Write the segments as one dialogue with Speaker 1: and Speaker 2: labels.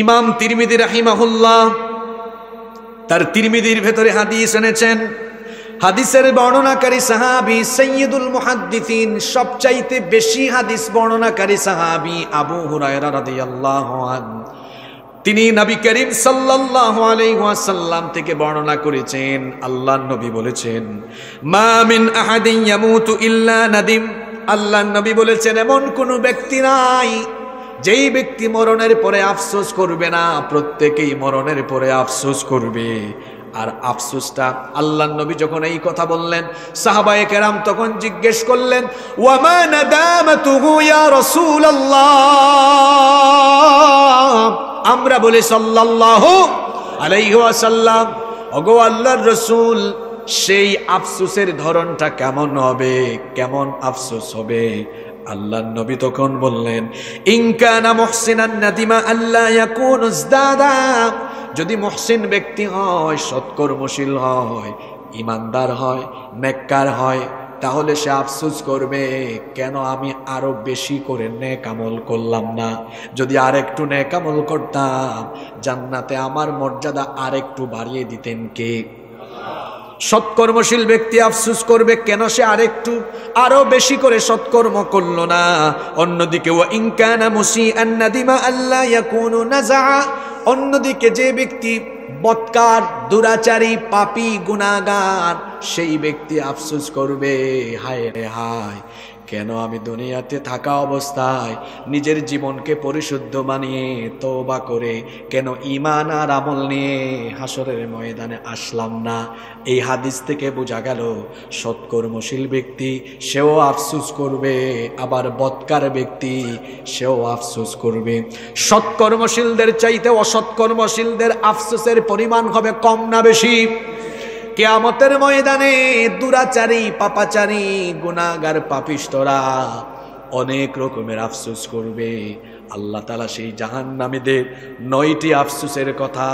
Speaker 1: ইমাম তিরমিজি রাহিমাহুল্লাহ তার তিরমিজির ভেতরে হাদিস এনেছেন। হাদিসের বর্ণনাকারী সাহাবী সাইয়্যিদুল মুহাদ্দিসিন, সবচাইতে বেশি হাদিস বর্ণনাকারী সাহাবী আবু হুরায়রা রাদিয়াল্লাহু আনহু। তিনি নবী করিম সাল্লাল্লাহু আলাইহি ওয়াসাল্লাম থেকে বর্ণনা করেছেন, আল্লাহর নবী বলেছেন, মা মিন আহাদিন ইয়ামুতু ইল্লা নাদিম। আল্লাহর নবী বলেছেন, এমন কোন ব্যক্তি নাই যেই ব্যক্তি মরণের পরে আফসোস করবে না। প্রত্যেকেই মরণের পরে আফসোস করবে। আর আফসোসটা আল্লাহর নবী যখন এই কথা বললেন, সাহাবায়ে কেরাম তখন জিজ্ঞেস করলেন, ওয়া মা নাদামাতুহু ইয়া রাসূলুল্লাহ। আমরা বলি সাল্লাল্লাহু আলাইহি ওয়াসাল্লাম, ওগো আল্লাহর রাসূল, সেই আফসোসের ধরনটা কেমন হবে, কেমন আফসোস হবে? আল্লাহর নবী তখন বললেন, ইন কানা মুহসিনান নাদিমা আল্লা ইয়াকুনু ইজদাদা। যদি মুহসিন ব্যক্তি হয়, সৎকর্মশীল হয়, ইমানদার হয়, নেককার হয়, তাহলে সে আফসোস করবে, কেন আমি আরো বেশি করে নেক আমল করলাম না। যদি আরেকটু নেক আমল করতাম, জান্নাতে আমার মর্যাদা আরেকটু বাড়িয়ে দিতেন কে? সৎকর্মশীল ব্যক্তি আফসোস করবে, কেন সে আরো বেশি করে সৎকর্ম করলো না। অন্যদিকে ওয়া ইন কানা মুসিআন নাদিমা আল্লা ইয়াকুনু নাযা। অন্যদিকে যে ব্যক্তি বদকার, দুরাচারী, পাপী, গুনাহগার, সেই ব্যক্তি আফসোস করবে, হায় রে হায়, কেন আমি দুনিয়াতে থাকা অবস্থায় নিজের জীবনকে পরিশুদ্ধ বানিয়ে তওবা করে কেন ঈমান আর আমল নিয়ে হাসরের ময়দানে আসলাম না। এই হাদিস থেকে বোঝা গেল, সৎকর্মশীল ব্যক্তি সেও আফসোস করবে, আবার বদকার ব্যক্তি সেও আফসোস করবে। সৎকর্মশীলদের চাইতে অসৎকর্মশীলদের আফসোসের পরিমাণ হবে কম না বেশি? কিয়ামতের ময়দানে দুরাচারী, পাপাচারী, গুনাহগার, পাপিষ্ঠরা অনেক রকমের আফসোস করবে। আল্লাহ তাআলা সেই জাহান্নামীদের 9টি আফসোসের কথা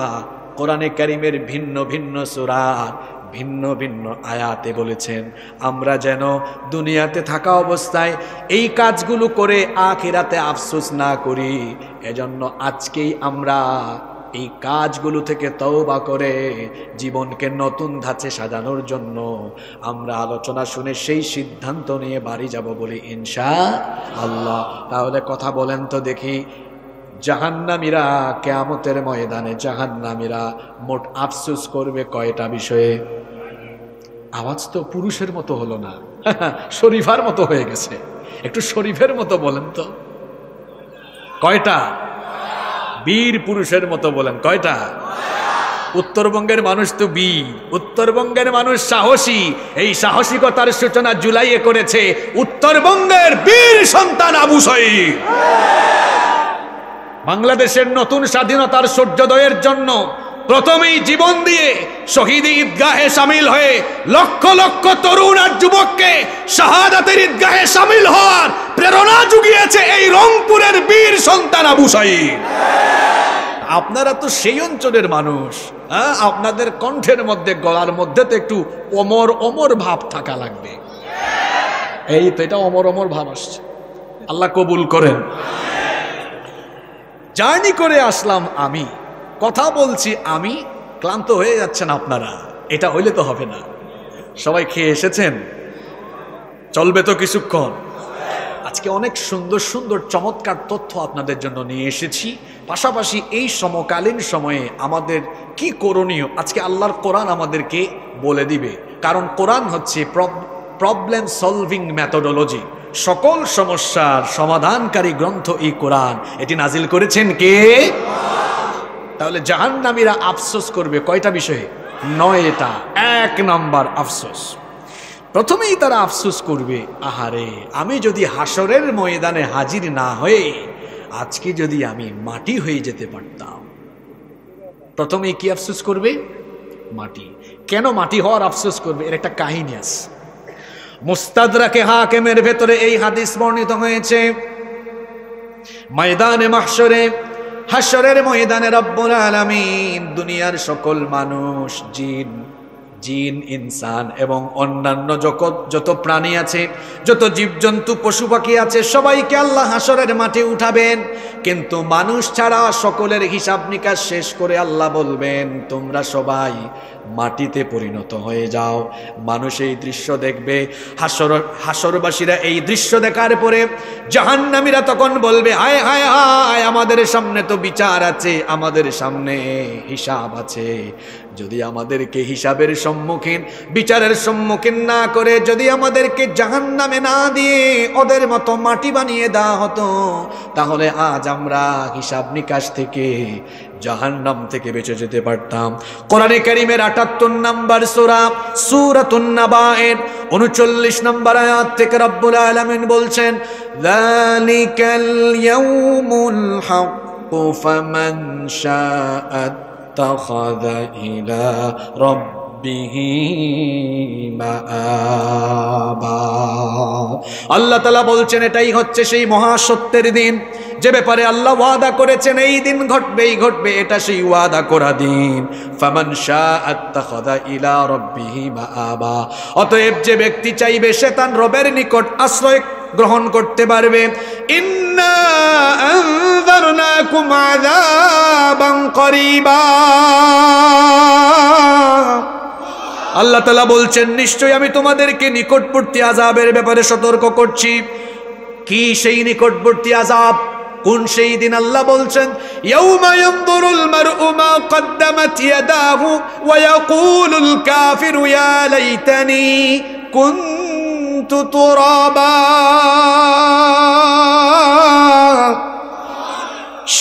Speaker 1: কোরআনে কারীমের ভিন্ন ভিন্ন সূরার ভিন্ন ভিন্ন আয়াতে বলেছেন। আমরা যেন দুনিয়াতে থাকা অবস্থায় এই কাজগুলো করে আখিরাতে আফসোস না করি, এজন্য আজকেই আমরা এই কাজগুলো থেকে তওবা করে জীবনকে নতুন ধাঁচে সাজানোর জন্য আমরা আলোচনা শুনে সেই সিদ্ধান্ত নিয়ে বাড়ি যাব বলি ইনশাআল্লাহ। তাহলে কথা বলেন তো দেখি, জাহান্নামীরা কিয়ামতের ময়দানে জাহান্নামীরা মোট আফসোস করবে কয়টা বিষয়ে? আওয়াজ তো পুরুষের মতো হলো না, শরীফার মতো হয়ে গেছে। একটু শরীফের মতো বলেন তো, কয়টা? বীর পুরুষের মতো বলেন, কয়টা? উত্তরবঙ্গের মানুষ তো বীর, উত্তরবঙ্গের মানুষ সাহসী। এই সাহসিকতার সূচনা জুলাইয়ে করেছে উত্তরবঙ্গের বীর সন্তান আবু সাঈদ। বাংলাদেশের নতুন স্বাধীনতার সূর্যোদয়ের জন্য প্রথমেই জীবন দিয়ে শহীদ ঈদগাহে শামিল হয়ে লক্ষ লক্ষ তরুণ আর যুবককে শাহাদাতের ঈদগাহে শামিল হওয়ার প্রেরণা জুগিয়েছে এই রংপুরের বীর সন্তান আবু সাঈদ। আপনারা তো সেই অঞ্চলের মানুষ, আপনাদের কণ্ঠের মধ্যে, গলার মধ্যে তো একটু অমর অমর ভাব থাকা লাগবে। এই তো, এটা অমর অমর ভাব আসছে। আল্লাহ কবুল করেন। জার্নি করে আসলাম আমি, কথা বলছি আমি, ক্লান্ত হয়ে যাচ্ছেন আপনারা, এটা হইলে তো হবে না। সবাই খেয়ে এসেছেন? চলবে তো কিছুক্ষণ। আজকে অনেক সুন্দর সুন্দর চমৎকার তথ্য আপনাদের জন্য নিয়ে এসেছি। পাশাপাশি এই সমকালীন সময়ে আমাদের কি করণীয় আজকে আল্লাহর কোরআন আমাদেরকে বলে দিবে। কারণ কোরআন হচ্ছে প্রবলেম সলভিং মেথোডোলজি, সকল সমস্যার সমাধানকারী গ্রন্থ এই কোরআন। এটি নাজিল করেছেন কে? তাহলে জাহান্নামীরা আফসোস করবে কয়টা বিষয়ে? 9টা। 1 নাম্বার আফসোস, প্রথমেই তারা আফসোস করবে, আহারে আমি যদি হাসরের ময়দানে হাজির না হয়ে আজকে যদি আমি মাটি হয়ে যেতে পারতাম। প্রথমেই কি আফসোস করবে? মাটি। কেন মাটি হওয়ার আফসোস করবে? এর একটা কাহিনী আছে। মুস্তাদরাকে হাকিমের ভেতরে এই হাদিস বর্ণিত হয়েছে। ময়দানে মাহশরে, হাসরের ময়দানে রব্বুল আলামিন দুনিয়ার সকল মানুষ, জিন, জিন ইনসান এবং অন্যান্য যত প্রাণী আছে, যত জীবজন্তু পশু পাখি আছে, সবাইকে আল্লাহ হাসরের মাঠে উঠাবেন। কিন্তু মানুষ ছাড়া সকলের হিসাব নিকাশ শেষ করে আল্লাহ বলবেন, তোমরা সবাই মাটিতে পরিণত হয়ে যাও। মানুষ এই দৃশ্য দেখবে, হাসরবাসীরা এই দৃশ্য দেখার পরে জাহান্নামীরা তখন বলবে, হায় হায় হায়, আমাদের সামনে তো বিচার আছে, আমাদের সামনে হিসাব আছে। যদি আমাদেরকে হিসাবের সম্মুখীন, বিচারের সম্মুখীন না করে যদি আমাদেরকে জাহান্নামে না দিয়ে ওদের মতো মাটি বানিয়ে দেওয়া হতো, তাহলে আজ আমরা হিসাব নিকাশ থেকে, জাহান্নাম থেকে বেঁচে যেতে পারতাম। কোরআনে কারীমের ৭৮ নম্বর সূরা সূরাতুন নাবায়ের ৩৯ নম্বর আয়াত থেকে রব্বুল আলামিন বলছেন, যালিকাল ইয়াউমুল হাক্কু ফামান শাআ ইত্তাখাযা ইলা রাব্বিহি মাআবা। আল্লাহ তাআলা বলছেন, এটাই হচ্ছে সেই মহাসত্যের দিন, যে ব্যাপারে আল্লাহ ওয়াদা করেছেন এই দিন ঘটবেই ঘটবে, এটা সেই ওয়াদা করা দিন। ফামান শাআ ইত্তাখাযা ইলা রাব্বিহি মাআবা। অতএব যে ব্যক্তি চাইবে সে তার রবের নিকট আশ্রয় গ্রহণ করতে পারবে। ইন্না আনযারনাকুম আযাবান করিবা। আল্লাহ তাআলা বলছেন, নিশ্চয়ই আমি তোমাদেরকে নিকটবর্তী আযাবের ব্যাপারে সতর্ক করছি। কি সেই নিকটবর্তী আযাব? কোন সেই দিন? আল্লাহ বলছেন, ইয়াউমা ইয়ানযুরুল মার'উ মা কদ্দামাত ইয়াদাহু ওয়া ইয়াকুলুল কাফিরু ইয়া লাইতানি কুনতু তুরাবা।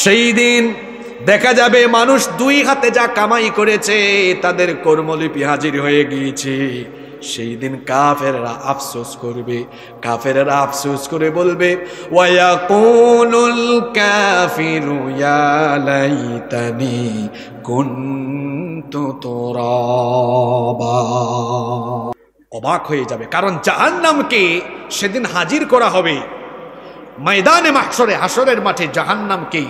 Speaker 1: সেই দিন দেখা যাবে মানুষ দুই হাতে যা কামাই করেছে তাদের কর্মলিপি হাজির হয়ে গিয়েছে। সেই দিন কাফেররা আফসোস করবে, কাফেররা আফসোস করে বলবে, ওয়ায়াকুলুল কাফিরু ইয়া লাইতানি কুনতু তুরাবা। অবাক হয়ে যাবে, কারণ জাহান্নামকে সেদিন হাজির করা হবে ময়দানে মাহশরে, হাসরের মাঠে। জাহান্নামকে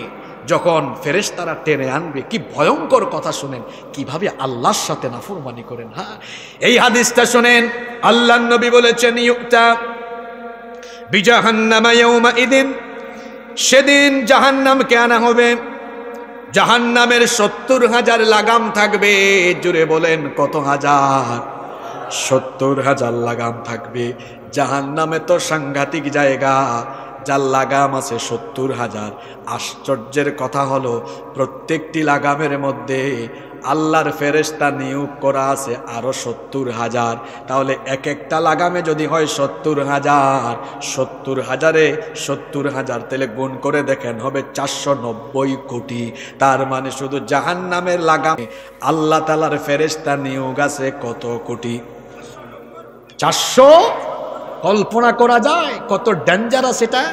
Speaker 1: যখন ফেরেশতারা টেনে আনবে, কি ভয়ঙ্কর কথা শুনেন, কিভাবে আল্লাহর সাথে নাফরমানি করেন। হ্যাঁ, এই হাদিসটা শুনেন, আল্লাহর নবী বলেছেন, ইউতা বিজাহান্নামা ইয়াউমাইদিন, সেদিন জাহান্নামকে আনা হবে, জাহান্নামের ৭০,০০০ লাগাম থাকবে। জুড়ে বলেন কত হাজার? ৭০,০০০ লাগাম থাকবে। জাহান্নামে তো সাংঘাতিক জায়গা, যার লাগাম আছে ৭০,০০০। আশ্চর্যের কথা হলো, প্রত্যেকটি লাগামের মধ্যে আল্লাহর ফেরেশতা নিয়োগ করা আছে আরো ৭০,০০০। তাহলে এক একটা লাগামে যদি হয় ৭০,০০০, ৭০,০০০-এ ৭০,০০০, তাহলে গুণ করে দেখেন হবে ৪৯০ কোটি। তার মানে শুধু জাহান্নামের লাগামে আল্লাহ তাআলার ফেরেশতা নিয়োগ আছে কত কোটি? ৪০০। কল্পনা করা যায় কত ডেঞ্জারাস এটা।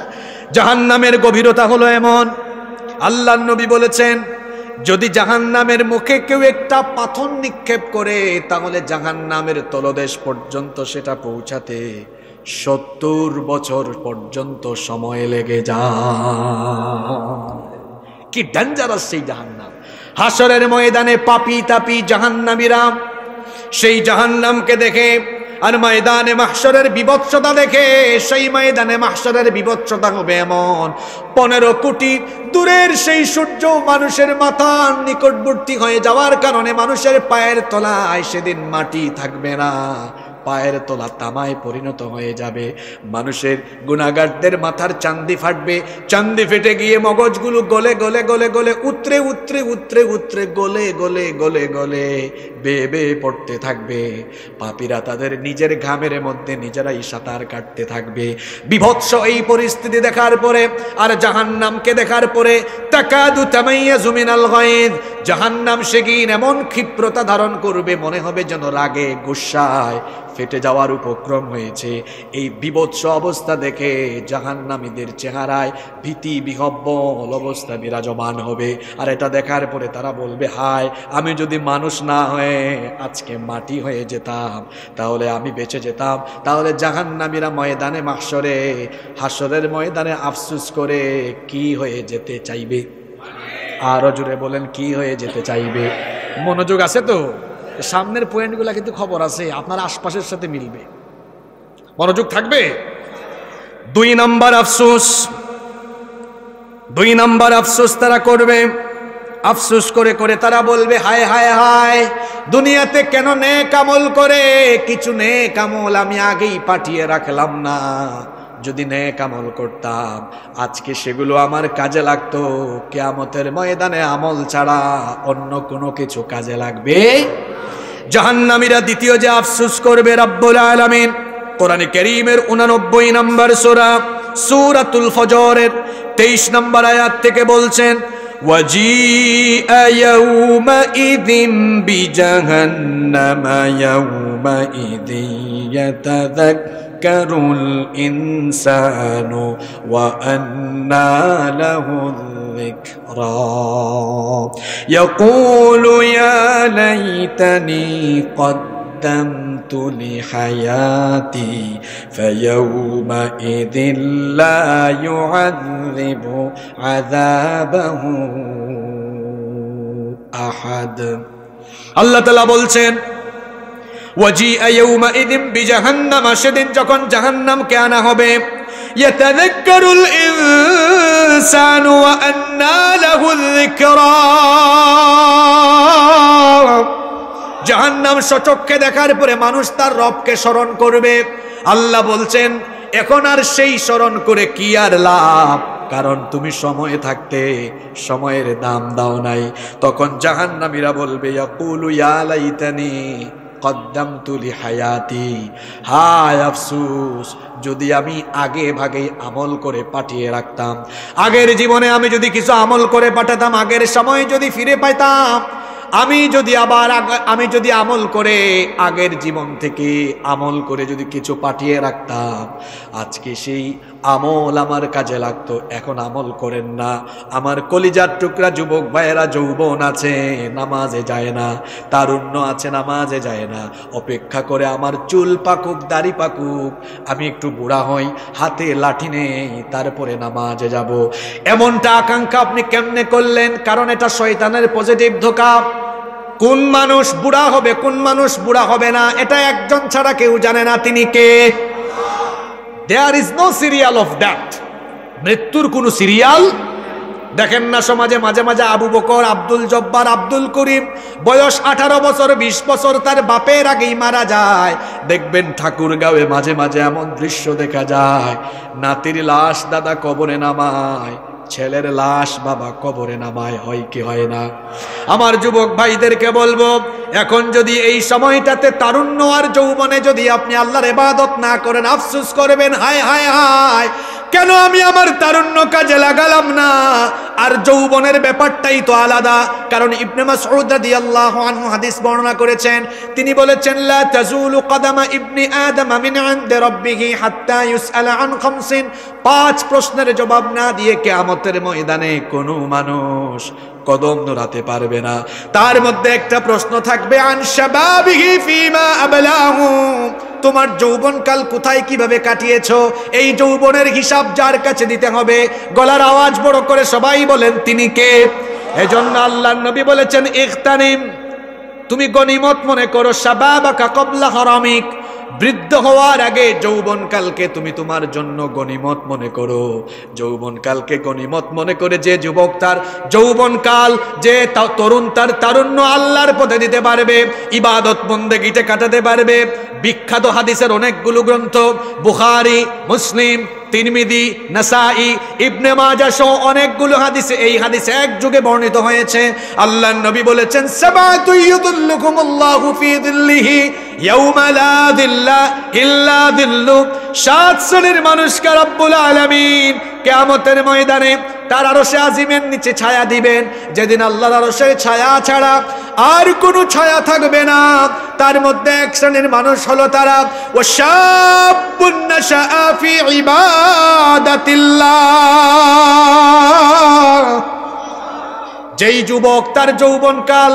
Speaker 1: জাহান্নামের গভীরতা হলো এমন, আল্লাহর নবী বলেছেন, যদি জাহান্নামের মুখে কেউ একটা পাথর নিক্ষেপ করে, তাহলে জাহান্নামের তলদেশ পর্যন্ত সেটা পৌঁছাতে ৭০ বছর পর্যন্ত সময় লেগে যায়। কি ডেঞ্জারাস সেই জাহান্নাম! হাসরের ময়দানে পাপী তাপী জাহান্নামীরা সেই জাহান্নামকে দেখে আর ময়দানে মাহশরের বিভৎসতা দেখে, সেই ময়দানে মাহশরের বিভৎসতা হবে এমন, ১৫ কোটি দূরের সেই সূর্য মানুষের মাথার নিকটবর্তী হয়ে যাওয়ার কারণে মানুষের পায়ের তলায় সেদিন মাটি থাকবে না, পায়ের তলা তামায় পরিণত হয়ে যাবে। মানুষের গুনাহগারদের মাথার চান্দি ফাটবে, চান্দি ফেটে গিয়ে মগজগুলো গলে গলে গলে গলে উতরে উতরে উতরে উতরে গলে গলে গলে গলে বেয়ে বেয়ে পড়তে থাকবে। পাপীরা তাদের নিজের ঘামের মধ্যে নিজেরাই সাঁতার কাটতে থাকবে। বিভৎস এই পরিস্থিতি দেখার পরে আর জাহান্নামকে দেখার পরে তাকাদু তামাইয়াজু মিনাল গায়দ, জাহান্নাম সেদিন এমন ক্ষিপ্রতা ধারণ করবে, মনে হবে যেন রাগে গুসায় ফেটে যাওয়ার উপক্রম হয়েছে। এই বিভৎস অবস্থা দেখে জাহান্নামীদের চেহারায় ভীতি বিহ্বল অবস্থা বিরাজমান হবে। আর এটা দেখার পরে তারা বলবে, হায়, আমি যদি মানুষ না হয়ে আজকে মাটি হয়ে যেতাম, তাহলে আমি বেঁচে যেতাম। তাহলে জাহান্নামীরা ময়দানে মাহশরে, হাসরের ময়দানে আফসোস করে কি হয়ে যেতে চাইবে? আরো জোরে বলেন, কি হয়ে যেতে চাইবে? মনোযোগ আছে তো? সামনের পয়েন্টগুলো কিন্তু খবর আছে, আপনার আশপাশের সাথে মিলবে। মনোযোগ থাকবে। 2 নম্বর আফসোস, 2 নম্বর আফসোস তারা করবে। আফসোস করে করে তারা বলবে, হায় হায় হায়, দুনিয়াতে কেন নেক আমল করে কিছু নেক আমল আমি আগেই পাঠিয়ে রাখলাম না। যদি নেক আমল করতাম আজকে সেগুলো আমার কাজে লাগতো। কিয়ামতের ময়দানে আমল ছাড়া অন্য কোনো কিছু কাজে লাগবে। জাহান্নামীরা দ্বিতীয় যে আফসোস করবে, রব্বুল আলামিন কোরআনে কারীমের 89 নম্বর সূরা সূরাতুল ফজরের 23 নম্বর আয়াত থেকে বলছেন, وجيء يومئذ بجهنم يومئذ يتذكر الإنسان وأنى له الذكرى يقول يا ليتني قدمت لحياتي فيومئذ لا يعذب عذابه أحد। আল্লাহ তাআলা বলছেন, ওয়াজিআ ইয়াউমাইযিন বিজাহান্নাম, সেদিন যখন জাহান্নামকে আনা হবে, ইয়াতাযাক্কারুল ইনসানু ওয়া আন্না লাহুল যিকরা, জাহান্নাম সচক্ষে দেখার পরে মানুষ তার রবকে স্মরণ করবে। আল্লাহ বলছেন, এখন আর সেই স্মরণ করে কি আর লাভ, কারণ তুমি সময়ে থাকতে সময়ের দাম দাও নাই। তখন জাহান্নামীরা বলবে, ইয়াকুলু ইয়া লাইতানি কদ্দামতু লিহায়াতি, হায় আফসোস, যদি আমি আগে ভাগে আমল করে পাঠিয়ে রাখতাম, আগের জীবনে আমি যদি কিছু আমল করে পাঠাতাম, আগের সময় যদি ফিরে পাইতাম, আমি যদি আমল করে আগের জীবন থেকে আমল করে যদি কিছু পাঠিয়ে রাখতাম, আজকে সেই আমল আমার কাজে লাগতো। এখন আমল করেন না। আমার কলিজার টুকরা যুবক ভাইয়েরা, যৌবন আছে নামাজে যায় না, তারুণ্য আছে নামাজে যায় না, অপেক্ষা করে আমার চুল পাকুক, দাড়ি পাকুক, আমি একটু বুড়া হই, হাতে লাঠি নেই, তারপরে নামাজে যাব। এমনটা আকাঙ্ক্ষা আপনি কেমনে করলেন? কারণ এটা শয়তানের পজিটিভ ধোঁকা। কোন মানুষ বুড়া হবে, কোন মানুষ বুড়া হবে না, এটা একজন ছাড়া কেউ জানে না, তিনি কে? There is no serial of death. মৃত্যুর কোন সিরিয়াল দেখেন না সমাজে? মাঝে মাঝে আবু বকর, আব্দুল জব্বার, আব্দুল করিম বয়স 18 বছর 20 বছর তার বাপের আগেই মারা যায়। দেখবেন ঠাকুরগাঁওয়ে মাঝে মাঝে এমন দৃশ্য দেখা যায়, নাতির লাশ দাদা কবরে নামায়, ছেলের লাশ বাবা কবরে নামায়, হয় কি হয় না? আমার যুবক ভাইদেরকে বলবো, এখন যদি এই সময়টাতে তারুণ্য আর যৌবনে যদি আপনি আল্লাহর ইবাদত না করেন, আফসোস করবেন, হায় হায় হায়, কেন আমি আমার তারুণ্য কাজে লাগালাম না? আর যৌবনের ব্যাপারটাই তো আলাদা। কারণ ইবনে মাসউদ রাদিয়াল্লাহু আনহু হাদিস বর্ণনা করেছেন, তিনি বলেছেন, লা তাজুলু কদামা ইবনি আদম মিন ইনদি রাব্বিহি হাত্তা ইউসআলা আন খামসিন, 5 প্রশ্নের জবাব না দিয়ে কিয়ামতের ময়দানে কোনো মানুষ কদম নড়াতে পারবে না। তার মধ্যে একটা প্রশ্ন থাকবে, আন শাবাবিহি ফিমা আবলাহু, তোমার যৌবনকাল কোথায় কিভাবে কাটিয়েছো? এই যৌবনের হিসাব যার কাছে দিতে হবে। গলার আওয়াজ বড় করে সবাই বলেন, তিনি কে? এজন্য আল্লাহর নবী বলেছেন, ইগতানিম, তুমি গনিমত মনে করো, শাবাবাকা ক্বাবলা হারামিক, বৃদ্ধ হওয়ার আগে যৌবনকালকে তুমি তোমার জন্য গনিমত মনে করো। যৌবনকালকে গনিমত মনে করে যে যুবক তার যৌবনকাল, যে তরুণ তার তারুণ্য আল্লাহর পথে দিতে পারবে, ইবাদত বন্দেগীতে কাটাতে পারবে। বিখ্যাত হাদিসের অনেকগুলো গ্রন্থ, বুখারী, মুসলিম, তিরমিজি, নাসাই, ইবনে মাজাহ সহ অনেকগুলো হাদিসে এই হাদিসে এক যুগে বর্ণিত হয়েছে। আল্লাহর নবী বলেছেন, সাবাতু ইউযিল্লুকুমুল্লাহু ফি যিল্লিহি ইয়াওমা লা যিল্লা ইল্লা যিল্লু, 7 শ্রেণীর মানুষকে রব্বুল আলামিন কিয়ামতের ময়দানে তার আরশে আজিমের নিচে ছায়া দিবেন, যেদিন আল্লাহর আরশের ছায়া ছাড়া আর কোনো ছায়া থাকবে না। তার মধ্যে এক শ্রেণীর মানুষ হলো তারা, ওয়াশাবুন নাশাআ ফি ইবাদাতিল্লাহ, যেই যুবক তার যৌবনকাল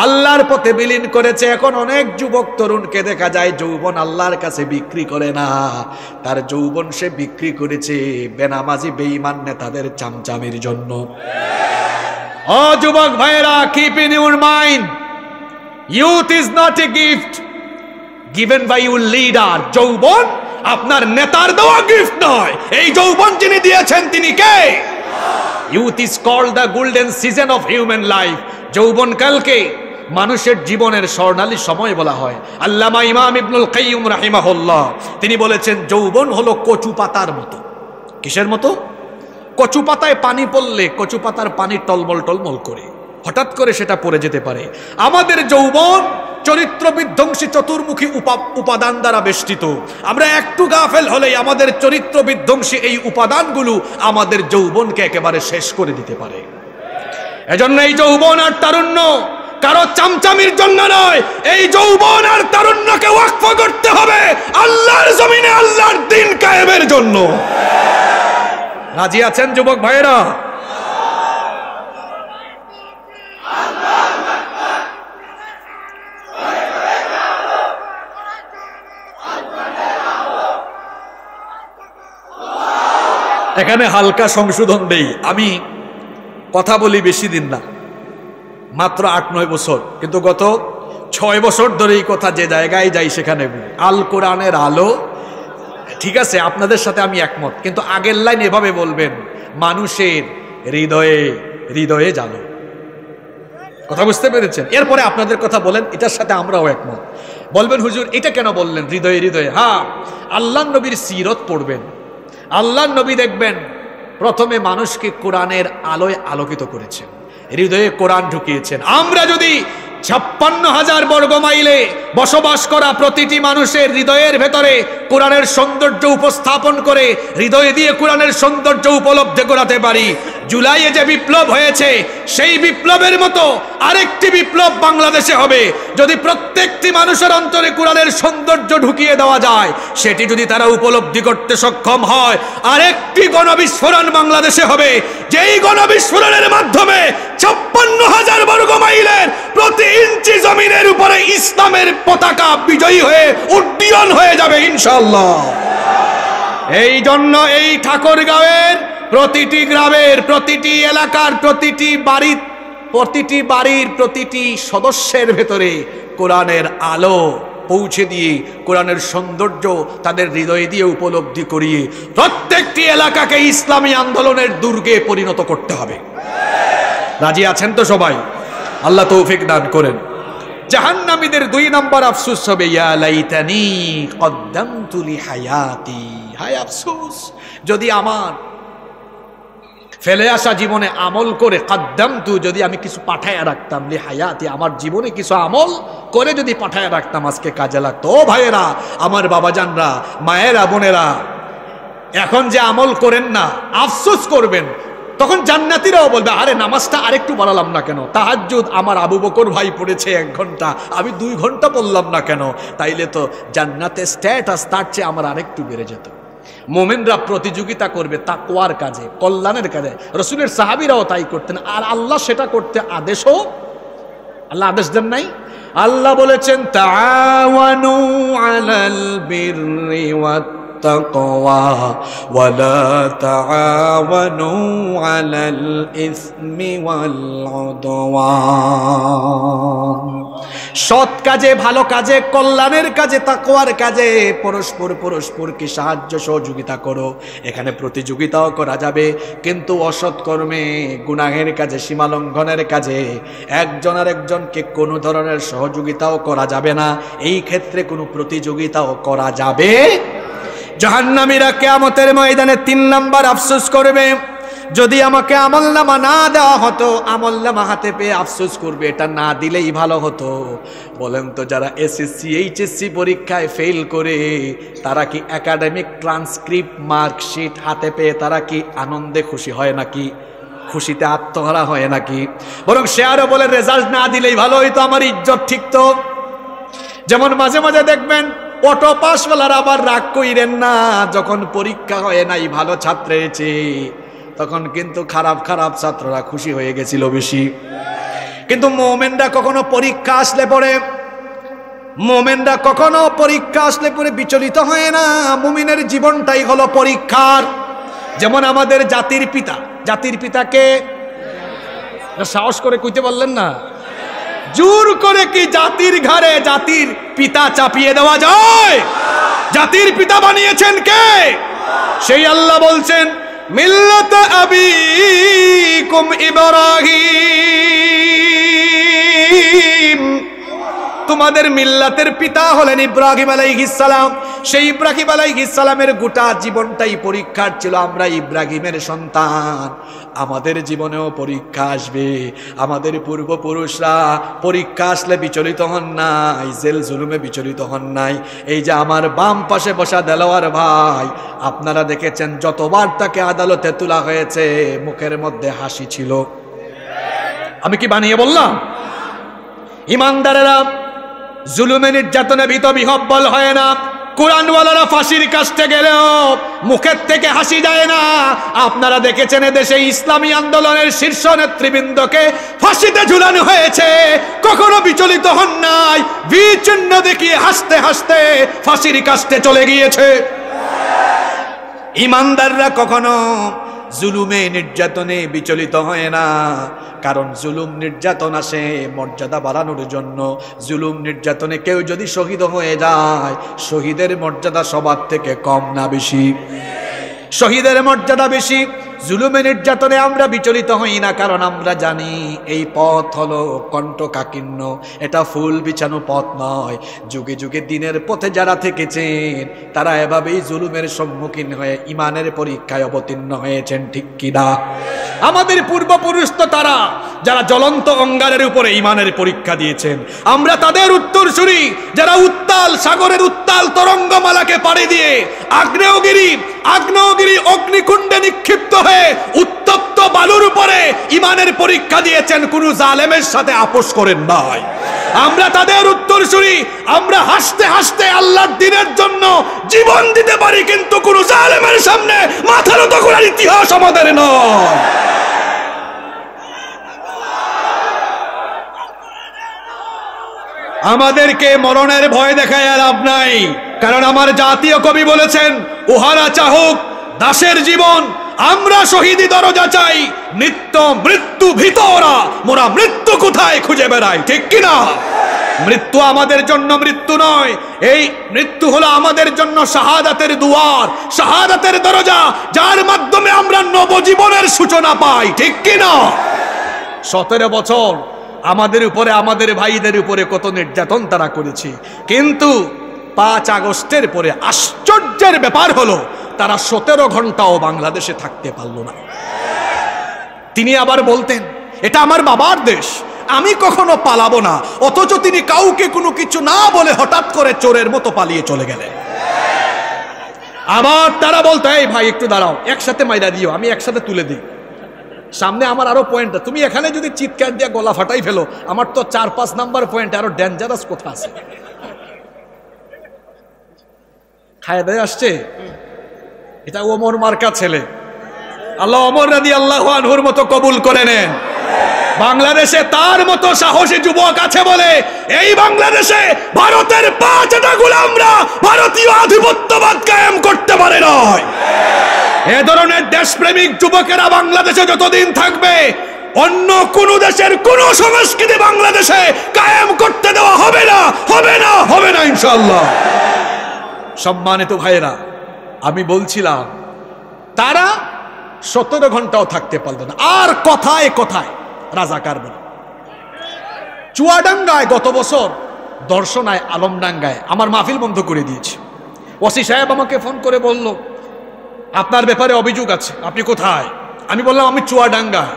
Speaker 1: আল্লাহর পথে বিলীন করেছে। এখন অনেক যুবক তরুণকে দেখা যায় যৌবন আল্লাহর কাছে বিক্রি করে না, তার যৌবন সে বিক্রি করেছে বেনামাজি বেঈমান নেতাদের চামচামির জন্য। ও যুবক ভাইরা, keep in your mind, youth is not a gift given by your leader. যৌবন আপনার নেতার দেওয়া গিফট নয়, এই যৌবন যিনি দিয়েছেন তিনি কে? Youth is called the golden season of human life. যৌবনকালকে মানুষের জীবনের স্বর্ণালী সময় বলা হয়। আল্লামা ইমাম ইবনুল কাইয়্যিম রাহিমাহুল্লাহ তিনি বলেছেন যৌবন হলো কচু পাতার মতো। কিসের মতো? কচু পাতায় পানি পড়লে কচু পাতার পানি টলমল টলমল করে, হঠাৎ করে সেটা পড়ে যেতে পারে। আমাদের যৌবন চরিত্র বিধ্বংসী চতুর্মুখী উপাদান দ্বারা বেষ্টিত। আমরা একটু গাফেল হলেই আমাদের চরিত্র বিধ্বংসী এই উপাদানগুলো আমাদের যৌবনকে একেবারে শেষ করে দিতে পারে। এজন্য এই যৌবন আর তারুণ্য কারো চামচামির জন্য নয়, এই যৌবন আর তারুণ্যকে ওয়াকফ করতে হবে আল্লাহর জমিনে আল্লাহর দ্বীন কায়েমের জন্য। রাজি আছেন যুবক ভাইয়েরা? এখানে হালকা সংশোধন দেই, আমি কথা বলি বেশি দিন না, মাত্র 8-9 বছর, কিন্তু গত 6 বছর ধরে এই কথা যে জায়গায় যাই সেখানে আল কোরআনের আলো। ঠিক আছে, আপনাদের সাথে আমি একমত, কিন্তু আগের লাইন এভাবে বলবেন, মানুষের হৃদয়ে হৃদয়ে জালো। কথা বুঝতে পেরেছেন? এরপরে আপনাদের কথা বলেন, এটার সাথে আমরাও একমত। বলবেন হুজুর এটা কেন বললেন হৃদয়ে হৃদয়ে? হ্যাঁ, আল্লাহ নবীর সিরত পড়বেন, আল্লাহ নবী দেখবেন প্রথমে মানুষকে কোরআনের আলোয় আলোকিত করেছেন, হৃদয়ে কোরআন ঢুকিয়েছেন। আমরা যদি 56,000 বর্গ মাইলে বসবাস করা প্রতিটি মানুষের হৃদয়ের ভেতরে কোরআনের সৌন্দর্য উপস্থাপন করে হৃদয়ে দিয়ে কোরআনের সৌন্দর্য উপলব্ধি করাতে পারি, জুলাইয়ে যে বিপ্লব হয়েছে সেই বিপ্লবের মতো আরেকটি বিপ্লব বাংলাদেশে হবে যদি প্রত্যেকটি মানুষের অন্তরে কোরআনের সৌন্দর্য ঢুকিয়ে দেওয়া যায়। সেটি যদি তারা উপলব্ধি করতে সক্ষম হয়, আরেকটি গণবিস্ফোরণ বাংলাদেশে হবে, যেই গণবিস্ফোরণের মাধ্যমে 56,000 বর্গ মাইলের প্রতি ইঞ্চি জমিনের উপরে ইসলামের পতাকা বিজয়ী হয়ে উড্ডীয়মান হয়ে যাবে ইনশাআল্লাহ। এই জন্য এই ঠাকুরগাঁওয়ের প্রতিটি গ্রামের, প্রতিটি এলাকার, প্রতিটি বাড়ির প্রতিটি সদস্যের ভেতরে কোরআনের আলো পৌঁছে দিয়ে কোরআনের সৌন্দর্য তাদের হৃদয়ে দিয়ে উপলব্ধি করিয়ে প্রত্যেকটি এলাকাকে ইসলামী আন্দোলনের দুর্গে পরিণত করতে হবে। রাজি আছেন তো সবাই? আল্লাহ তৌফিক দান করেন। জাহান্নামীদের 2 নম্বর আফসোস হবে, ইয়া লাইতানি কদ্দামতু লিহায়াতি। হায় আফসোস, যদি আমার ফেলে আসা জীবনে আমল করে কদ্দামতু, যদি আমি কিছু পাঠায় রাখতাম লিহায়াতি, আমার জীবনে কিছু আমল করে যদি পাঠায় রাখতাম আজকে কাজে লাগতো। ও ভাইয়েরা, আমার বাবাজানরা, মায়েরা, বোনেরা, এখন যে আমল করেন না আফসোস করবেন। তখন জান্নাতীরাও বলবে, আরে নামাজটা আরেকটু বাড়ালাম না কেন? তাহাজ্জুদ আমার আবু বকর ভাই পড়েছে 1 ঘন্টা, আমি 2 ঘন্টা পড়লাম না কেন? তাইলে তো জান্নাতে স্ট্যাটাস তার চেয়ে আমার আরেকটু বেড়ে যেত। মোমেনরা প্রতিযোগিতা করবে তাকওয়ার কাজে, কল্যাণের কাজে। রাসূলের সাহাবীরাও তাই করতেন, আর আল্লাহ সেটা করতে আদেশও, আল্লাহ আদেশ দেন নাই? আল্লাহ বলেছেন তাআওয়ানু আলাল বিররি ওয়াত তাকওয়া ওয়ালা তাআওয়ানু আলাল ইসমি ওয়াল উদওয়ান। সৎ কাজে, ভালো কাজে, কল্যাণের কাজে, তাকওয়ার কাজে পরস্পরকে সাহায্য সহযোগিতা করো। এখানে প্রতিযোগিতাও করা যাবে, কিন্তু অসৎ কর্মে, গুনাহের কাজে, সীমালঙ্ঘনের কাজে একজন আর একজনকে কোনো ধরনের সহযোগিতাও করা যাবে না। এই ক্ষেত্রে কোনো প্রতিযোগিতাও করা যাবে। জাহান্নামীরা কিয়ামতের ময়দানে 3 নম্বর আফসোস করবে, যদি আমাকে আমলনামা না দেওয়া হতো। আমলনামা হাতে পেয়ে আফসোস করবে, এটা না দিলেই ভালো হতো। বলেন তো, যারা এসএসসি এইচএসসি পরীক্ষায় ফেল করে তারা কি একাডেমিক ট্রান্সক্রিপ্ট মার্কশিট হাতে পেয়ে তারা কি আনন্দে খুশি হয় নাকি? খুশিতে আত্মহারা হয় নাকি? বরং সে আরো বলে, রেজাল্ট না দিলেই ভালো হইতো, আমার ইজ্জত ঠিকতো। যেমন মাঝে মাঝে দেখবেন অটো পাসওয়ালার আবার রাগ কইরেন না, যখন পরীক্ষা হয় নাই, ভালো ছাত্র হয়েছে, তখন কিন্তু খারাপ ছাত্ররা খুশি হয়ে গেছিল বেশি। কিন্তু মোমেনরা কখনো পরীক্ষা আসলে পরে বিচলিত হয় না। মুমিনের জীবনটাই হলো পরীক্ষার। যেমন আমাদের জাতির পিতাকে সাহস করে কইতে বললেন না, জোর করে কি জাতির ঘাড়ে জাতির পিতা চাপিয়ে দেওয়া যায়? জাতির পিতা বানিয়েছেন কে? সেই আল্লাহ বলছেন মিল্লাত আবিকুম ইব্রাহিম, তোমাদের মিল্লাতের পিতা হলেন ইব্রাহিম আলাইহিস সালাম। সেই ইব্রাহিম আলাইহিস সালামের গোটা জীবনটাই পরীক্ষার ছিল। আমরা ইব্রাহিমের সন্তান, আমাদের জীবনেও পরীক্ষা আসবে। আমাদের পূর্বপুরুষরা পরীক্ষা আসলে বিচলিত হন নাই, জেল জুলুমে বিচলিত হন নাই। এই যে আমার বাম পাশে বসা দেলোয়ার ভাই, আপনারা দেখেছেন যতবার তাকে আদালতে তোলা হয়েছে মুখের মধ্যে হাসি ছিল। আমি কি বানিয়ে বললাম? ইমানদারেরা জুলুমে নির্যাতনে ভীত বিহব্বল হয় না। কোরআনওয়ালারা ফাঁসির কাছে গেলেও মুখের থেকে হাসি যায় না। আপনারা দেখেছেন এদেশে ইসলামী আন্দোলনের শীর্ষ নেতৃবৃন্দকে ফাঁসিতে ঝুলানো হয়েছে, কখনো বিচলিত হন নাই, বিচিহ্ন দেখিয়ে হাসতে হাসতে ফাঁসির কাছে চলে গিয়েছে। ইমানদাররা কখনো জুলুমে নির্যাতনে বিচলিত হয় না, কারণ জুলুম নির্যাতন আসে মর্যাদা বাড়ানোর জন্য। জুলুম নির্যাতনে কেউ যদি শহীদ হয়ে যায়, শহীদের মর্যাদা সবার থেকে কম না বেশি? শহীদের মর্যাদা বেশি। জুলুমে নির্যাতনে আমরা বিচলিত হই না, কারণ আমরা জানি এই পথ হলো কণ্টকাকীর্ণ, এটা ফুল বিছানো পথ নয়। যুগে যুগে দিনের পথে যারা থেকেছেন তারা এভাবেই জুলুমের সম্মুখীন হয়ে ইমানের পরীক্ষায় অবতীর্ণ হয়েছেন, ঠিক কিনা? আমাদের পূর্বপুরুষ তো তারা যারা জ্বলন্ত অঙ্গারের উপরে ইমানের পরীক্ষা দিয়েছেন। আমরা তাদের উত্তরসূরি যারা উত্তাল সাগরের উত্তাল তরঙ্গমালাকে পাড়ি দিয়ে আগ্নেয়গিরি অগ্নিকুণ্ডে নিক্ষিপ্ত হয়ে উত্তপ্ত বালুর উপরে ইমানের পরীক্ষা দিয়েছেন, কোন জালেমের সাথে আপোষ করেন নাই। আমরা তাদের উত্তরসূরি, আমরা হাসতে হাসতে আল্লাহর দ্বীনের জন্য জীবন দিতে পারি, কিন্তু কোন জালেমের সামনে মাথা নত করার ইতিহাস আমাদের নয়। আমাদেরকে মরণের ভয় দেখায় লাভ নাই, কারণ আমার জাতীয় কবি বলেছেন উহারা চাহুক দাসের জীবন, আমরা শহীদি দরজা চাই, নিত্য মৃত্যু ভিতরা মোরা মৃত্যু কোথায় খুঁজে বেড়াই, ঠিক কিনা? মৃত্যু আমাদের জন্য মৃত্যু নয়, এই মৃত্যু হলো আমাদের জন্য শাহাদাতের দুয়ার, শাহাদাতের দরজা, যার মাধ্যমে আমরা নবজীবনের সূচনা পাই, ঠিক কিনা? 17 বছর আমাদের উপরে, আমাদের ভাইদের উপরে কত নির্যাতন তারা করেছে, কিন্তু 5 আগস্টের পরে আশ্চর্যের ব্যাপার হলো তারা 17 ঘন্টাও বাংলাদেশে থাকতে পারলো না। তিনি আবার বলতেন এটা আমার বাবার দেশ, আমি কখনো পালাবো না, অথচ তিনি কাউকে কোনো কিছু না বলে হঠাৎ করে চোরের মতো পালিয়ে চলে গেলেন। আবার তারা বলতো এই ভাই একটু দাঁড়াও, একসাথে মাইরা দিও, আমি একসাথে তুলে দিই, সামনে আমার আরো পয়েন্ট, তুমি এখানে যদি চিৎকার দিয়ে গলা ফাটাই ফেলো, আমার তো 4-5 নাম্বার পয়েন্ট আরো ডেঞ্জারাস কথা আছে। খায় দেয় আসছে, এটা ওমর মার্কা ছেলে, আল্লাহ ওমর রাদিয়াল্লাহু আনহুর মতো কবুল করে নেন। বাংলাদেশে তার মতো সাহসী যুবক আছে বলে এই বাংলাদেশে ভারতের 5টা গোলামরা ভারতীয় আধিপত্যবাদ কায়েম করতে পারে নয়। এ ধরনের দেশপ্রেমিক যুবকেরা বাংলাদেশে যতদিন থাকবে, অন্য কোন দেশের কোন সংস্কৃতি বাংলাদেশে কায়েম করতে দেওয়া হবে না, হবে না, হবে না ইনশাআল্লাহ। সম্মানিত ভাইয়েরা, আমি বলছিলাম তারা 17 ঘন্টাও থাকতে পারল না। আর কথায় কথায় রাজাকার বলে। চুয়াডাঙ্গায় গত বছর দর্শনায় আলমডাঙ্গায় আমার মাহফিল বন্ধ করে দিয়েছে। ওসি সাহেব আমাকে ফোন করে বলল আপনার ব্যাপারে অভিযোগ আছে, আপনি কোথায়? আমি বললাম আমি চুয়াডাঙ্গায়।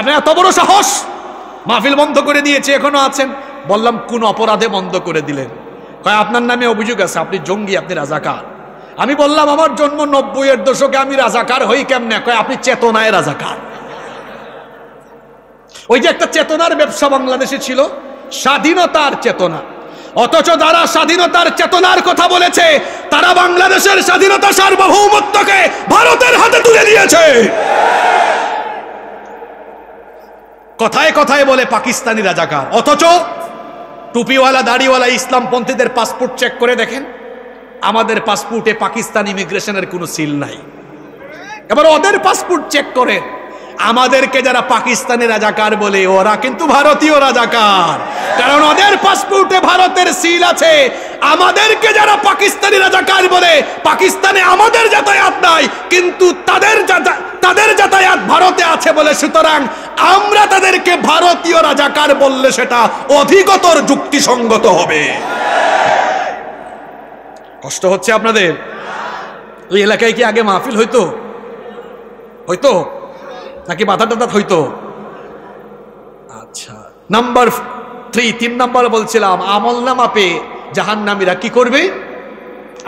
Speaker 1: আপনি এত বড় সাহস, মাহফিল বন্ধ করে দিয়েছে, এখনো আছেন? বললাম কোন অপরাধে বন্ধ করে দিলেন? কয় আপনার নামে অভিযোগ আছে, আপনি জঙ্গি, আপনি রাজাকার। আমি বললাম আমার জন্ম 90-এর দশকে, আমি রাজাকার হই কেমনে? কয় আপনি চেতনায় রাজাকার। ওই যে একটা চেতনার ব্যবসা বাংলাদেশে ছিল, স্বাধীনতার চেতনা, অথচ যারা স্বাধীনতার চেতনার কথা বলেছে তারা বাংলাদেশের স্বাধীনতা সার্বভৌমত্বকে ভারতের হাতে তুলে দিয়েছে। কথায় কথায় বলে পাকিস্তানি রাজাকার, অথচ টুপিওয়ালা দাড়িওয়ালা ইসলামপন্থীদের পাসপোর্ট চেক করে দেখেন, আমাদের পাসপোর্টে পাকিস্তান ইমিগ্রেশনের কোনো সিল নাই। এবার ওদের পাসপোর্ট চেক করেন, আমাদেরকে যারা পাকিস্তানি রাজাকার বলে ওরা কিন্তু ভারতীয় রাজাকার, কারণ ওদের পাসপোর্টে ভারতের সিল আছে। আমাদেরকে যারা পাকিস্তানি রাজাকার বলে, পাকিস্তানে আমাদের যাতায়াত নাই, কিন্তু তাদের যাতায়াত ভারতে আছে বলে, সুতরাং আমরা তাদেরকে ভারতীয় রাজাকার বললে সেটা অধিকতর যুক্তিসঙ্গত হবে। কষ্ট হচ্ছে আপনাদের? ওই এলাকায় কি আগে মাহফিল হইতো নাকি বাধা টাধা হইতো? আচ্ছা, নাম্বার 3 নাম্বার বলছিলাম, আমল নামা পেয়ে জাহান্নামীরা কি করবে?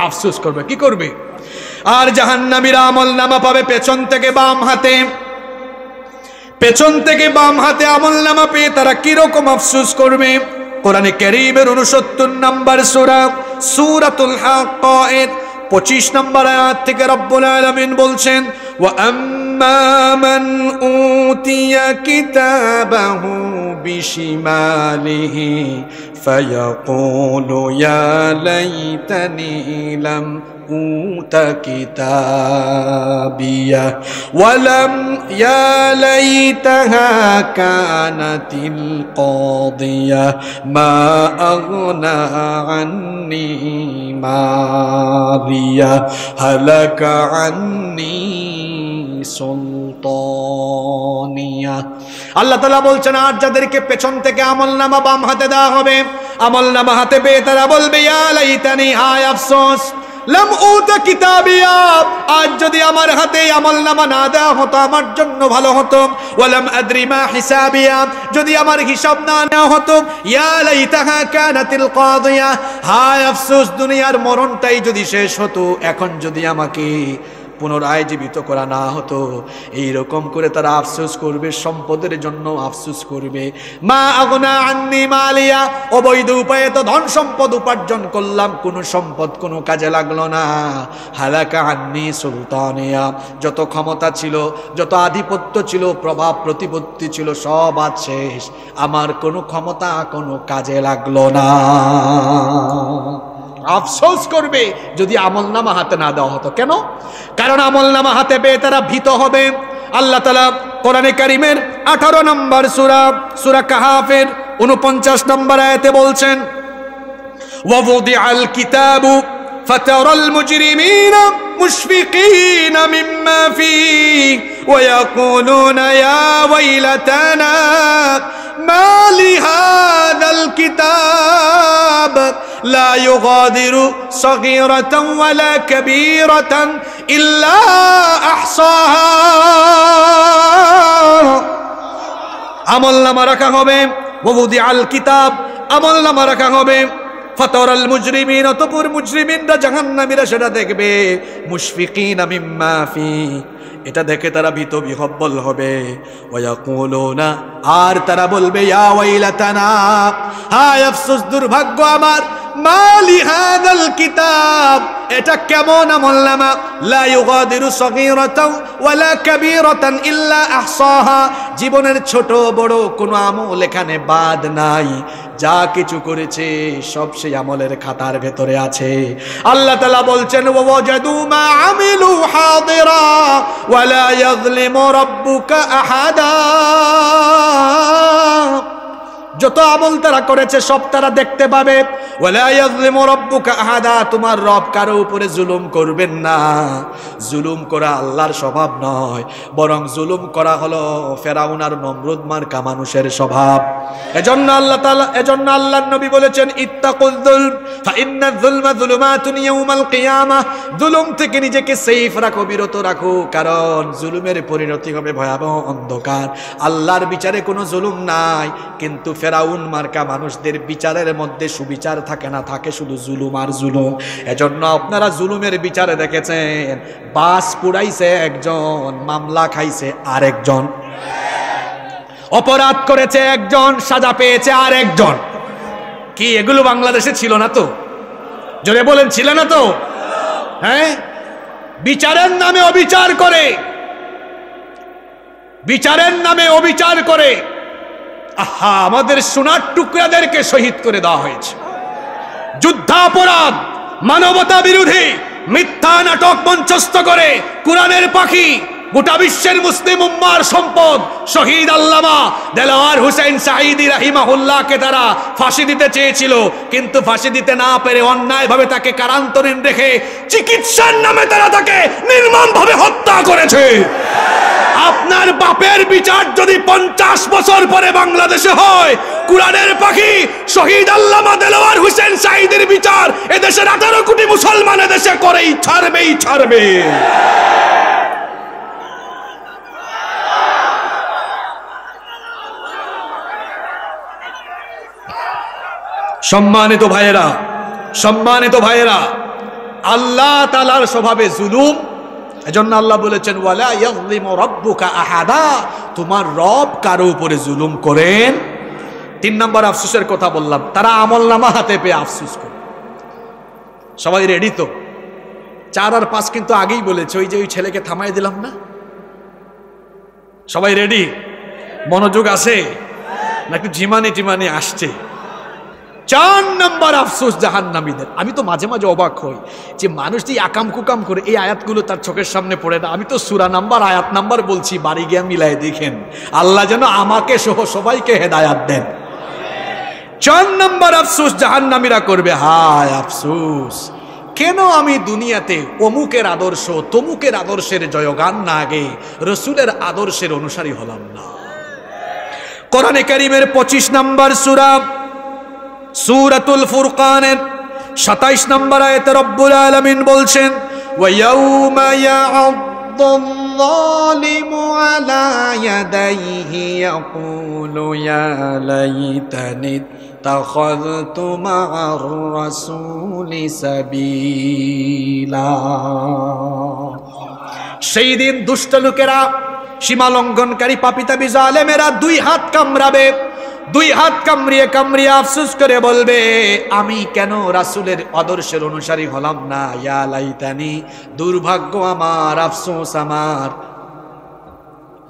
Speaker 1: আফসোস করবে। কি করবে? আর জাহান্নামীরা আমল নামা পাবে পেছন থেকে বাম হাতে। পেছন থেকে বাম হাতে আমল নামা পেয়ে তারা কিরকম আফসোস করবে? কোরআনে কারীমের 69 নম্বর সূরা সূরাতুল হাক্কায়ের 25 নম্বর আয়াত থেকে রব্বুল আলামিন বলছেন, ওয়া আম্মা মান উতিয়া কিতাবাহু বিশিমালিহি ফায়াকুলু ইয়া লাইতানি লাম أوت كتابيه ولم يا ليتها كانت القاضية ما أغنى عني ماليه هلك عني সুলতানিয়া। আল্লাহ তাআলা বলছেন, আর যাদেরকে পেছন থেকে আমলনামা বাম হাতে দেওয়া হবে, আমলনামা হাতে পেয়ে তারা বলবে, ইয়া লাইতানি, হায় আফসোস, লাম উতা কিতাবিয়া, আজ যদি আমার হাতে আমলনামা না দেওয়া হতো আমার জন্য ভালো হতো। ওয়ালাম আদরি মা হিসাবিয়া, যদি আমার হিসাব না নেওয়া হতো। ইয়া লাইতাহা কানাতিল কাদিয়া, হায় আফসোস, দুনিয়ার মরণটাই যদি শেষ হতো, এখন যদি আমাকে পুনরায় জীবিত করা না হতো। এইরকম করে তারা আফসোস করবে, সম্পদের জন্য আফসোস করবে। মা আগনা আন্নি মালিয়া, অবৈধ উপায়ে তো ধন সম্পদ উপার্জন করলাম, কোনো সম্পদ কোনো কাজে লাগলো না। হালাকা আন্নি সুলতানিয়া, যত ক্ষমতা ছিল, যত আধিপত্য ছিল, প্রভাব প্রতিপত্তি ছিল, সব আজ শেষ, আমার কোনো ক্ষমতা কোনো কাজে লাগলো না। আফসোস করবে যদি আমলনামা হাতে না দেওয়া হতো। কেন? কারণ আমলনামা হাতে পেয়ে তারা ভীত হবে। আল্লাহ তাআলা কোরআনে কারীমের 18 নম্বর সূরা কাহাফের 49 নম্বর আয়াতে বলছেন, ওয়াউদিআল কিতাবু ফাতারাল মুজরিমিনা মুশফিকিনা মিম্মা ফীহি ওয়া ইয়াকুলুনা ইয়া ওয়াইলাতানা মা লিহাযাল কিতাব لا يغادر صغيرة ولا كبيرة إلا أحصاها। আমলনামা রাখা হবে, ওয়াউদিআল কিতাব, আমলনামা রাখা হবে। ফাতারাল মুজরিমিন, অতঃপর মুজরিমিনরা জাহান্নামীরা সেটা দেখবে, মুশফিকিনা মিম্মা ফীহি, এটা দেখে তারা ভীত বিহব্বল হবে। ওয়ায়াকুলুনা, আর তারা বলবে, ইয়া ওয়াইলাতানা, হায় আফসোস, দুর্ভাগ্য আমার, মা লিহাযাল কিতাব, এটা কেমন আমলনামা, লা ইউগাদিরু সগীরাতাও ওয়ালা কাবীরাতান ইল্লা আহসাহা, জীবনের ছোট বড় কোনো আমল এখানে বাদ নাই, যা কিছু করেছে সব সেই আমলের খাতার ভেতরে আছে। আল্লাহ তাআলা বলছেন, ওয়াজাদু মা আমিলু হাদিরা ওয়ালা ইয়াযলিমু রাব্বুকা আহাদা, যত আমল তারা করেছে সব তারা দেখতে পাবে। ওয়ালা ইয়াযলিমু রাব্বুকা আহাদা, তোমার রব কারো উপরে জুলুম করবেন না। জুলুম করা আল্লাহর স্বভাব নয়, বরং জুলুম করা হলো ফেরাউন আর নমরুদ মার্কা মানুষের স্বভাব। এজন্য আল্লাহর নবী বলেছেন, ইত্তাকুয যুলম ফা ইন্নায যুলমা যুলুমাতুন ইয়াউমাল কিয়ামাহ, জুলুম থেকে নিজেকে সেফ রাখো, বিরত রাখো, কারণ জুলুমের পরিণতি হবে ভয়াবহ অন্ধকার। আল্লাহর বিচারে কোনো জুলুম নাই, কিন্তু ফেরাউন মার্কা মানুষদের বিচারের মধ্যে সুবিচার থাকে না, থাকে শুধু জুলুম আর জুলুম। এজন্য আপনারা জুলুমের বিচারে দেখেছেন, বাস পুড়াইছে একজন, মামলা খাইছে আরেকজন, অপরাধ করেছে একজন, সাজা পেয়েছে আরেকজন। কি এগুলো বাংলাদেশে ছিল না তো? জোরে বলেন, ছিল না তো? হ্যাঁ, বিচারের নামে অবিচার করে, বিচারের নামে অবিচার করে আহা, আমাদের সোনার টুকরাদেরকে শহীদ করে দেওয়া হয়েছে। যুদ্ধাপরাধ, মানবতা বিরোধী মিথ্যা নাটক মঞ্চস্থ করে কোরআনের পাখি গোটা বিশ্বের মুসলিম উম্মার সম্পদ শহীদ আল্লামা দেলোয়ার হোসেন সাঈদী রাহিমাহুল্লাহকে তারা ফাঁসি দিতে চেয়েছিল, কিন্তু ফাঁসি দিতে না পেরে অন্যায়ভাবে তাকে কারান্তরীণ রেখে চিকিৎসার নামে তারা তাকে নির্মমভাবে হত্যা করেছে। আপনার বাপের বিচার যদি 50 বছর পরে বাংলাদেশে হয়, কুরআনের পাখি শহীদ আল্লামা দেলোয়ার হোসেন সাঈদীর বিচার এদেশের 18 কোটি মুসলমান এদেশে করেই ছাড়বে। সম্মানিত ভাইয়েরা, আল্লাহ তাআলার স্বভাবে জুলুম, এজন্য আল্লাহ বলেছেন ওয়ালা ইয়াযলিমু রাব্বুকা আহাদা, তোমার রব কারো উপরে জুলুম করেন। 3 নম্বর আফসোসের কথা বললাম, তারা আমলনামা হাতে পেয়ে আফসোস করে। সবাই রেডি তো? 4 আর 5 কিন্তু আগেই বলেছে, ওই যে ওই ছেলেকে থামাই দিলাম না। সবাই রেডি? মনোযোগ আছে নাকি ঝিমানি আসছে? 4 নম্বর আফসোস জাহান্নামীদের। আমি তো মাঝে মাঝে অবাক হই যে মানুষ যে আকাম কুকাম করে এই আয়াতগুলো তার চোখের সামনে পড়ে না। আমি তো সূরা নাম্বার আয়াত নাম্বার বলছি, বাড়ি গিয়ে মিলাই দেখেন। আল্লাহ যেন আমাকে সহ সবাইকে হেদায়াত দেন। 4 নম্বর আফসোস জাহান্নামীরা করবে, হায় আফসোস, কেন আমি দুনিয়াতে অমুকের আদর্শ তমুকের আদর্শের জয়গান না গে রসুলের আদর্শের অনুসারী হলাম না। কোরআনে কারীমের 25 নম্বর সূরাতুল ফুরকানের 27 নম্বর আয়াতে রব্বুল আলামিন বলছেন ওয়া ইয়াউমা ইয়া'আদ্দুল যালিমু আলা ইয়াদাইহি ইয়াকুলু ইয়া লাইতানি ইত্তাখাযতু মা'আর রাসূলি সাবিলা। সেই দিন দুষ্ট লোকেরা, সীমা লঙ্ঘনকারী পাপীতাবী জালেমেরা 2 হাত কামড়াবে, 2 হাত কামড়িয়ে আফসোস করে বলবে, আমি কেন রাসূলের আদর্শের অনুসারী হলাম না। ইয়া লাইতানি, দুর্ভাগ্য আমার, আফসোস আমার।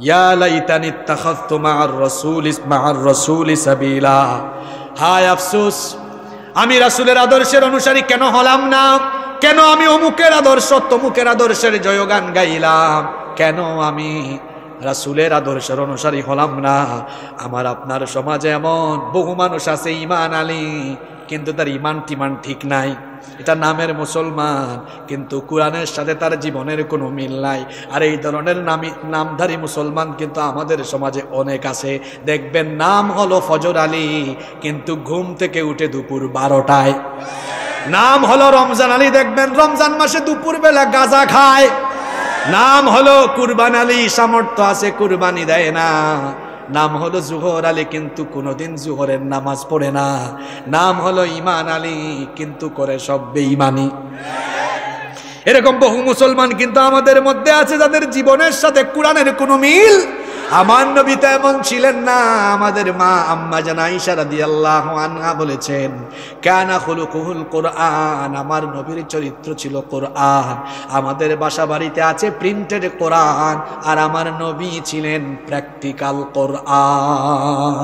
Speaker 1: ইয়া লাইতানি ইত্তাখাযতু মা'আর রাসূলি সাবিলা, হায় আফসোস, আমি রাসূলের আদর্শের অনুসারী কেন হলাম না। কেন আমি অমুকের আদর্শ তমুকের আদর্শের জয়গান গাইলাম, কেন আমি রাসূলের আদর্শের অনুসারী হলাম না। আমার আপনার সমাজে এমন বহু মানুষ আছে ঈমান আলী, কিন্তু তার ঈমান টিমান ঠিক নাই। এটা নামের মুসলমান, কিন্তু কোরআনের সাথে তার জীবনের কোনো মিল নাই। আর এই ধরনের নামধারী মুসলমান কিন্তু আমাদের সমাজে অনেক আছে। দেখবেন নাম হলো ফজর আলী, কিন্তু ঘুম থেকে উঠে দুপুর 12টায়। নাম হলো রমজান আলী, দেখবেন রমজান মাসে দুপুর বেলা গাঁজা খায়। নাম হলো কুরবান আলী, সামর্থ্য আছে কুরবানি দেয় না। নাম হলো জুহর আলী, কিন্তু কোনোদিন জুহরের নামাজ পড়ে না। নাম হলো ঈমান আলী, কিন্তু করে সব বেঈমানি। এরকম বহু মুসলমান কিন্তু আমাদের মধ্যে আছে যাদের জীবনের সাথে কোরআনের কোনো মিল। আমার নবী তো এমন ছিলেন না। আমাদের মা আম্মা জান আয়েশা রাদিয়াল্লাহু আনহা বলেছেন, কানা খুলুকুল কোরআন, আমার নবীর চরিত্র ছিল কোরআন। আমাদের বাসা বাড়িতে আছে প্রিন্টেড কোরআন, আর আমার নবী ছিলেন প্র্যাকটিক্যাল কোরআন।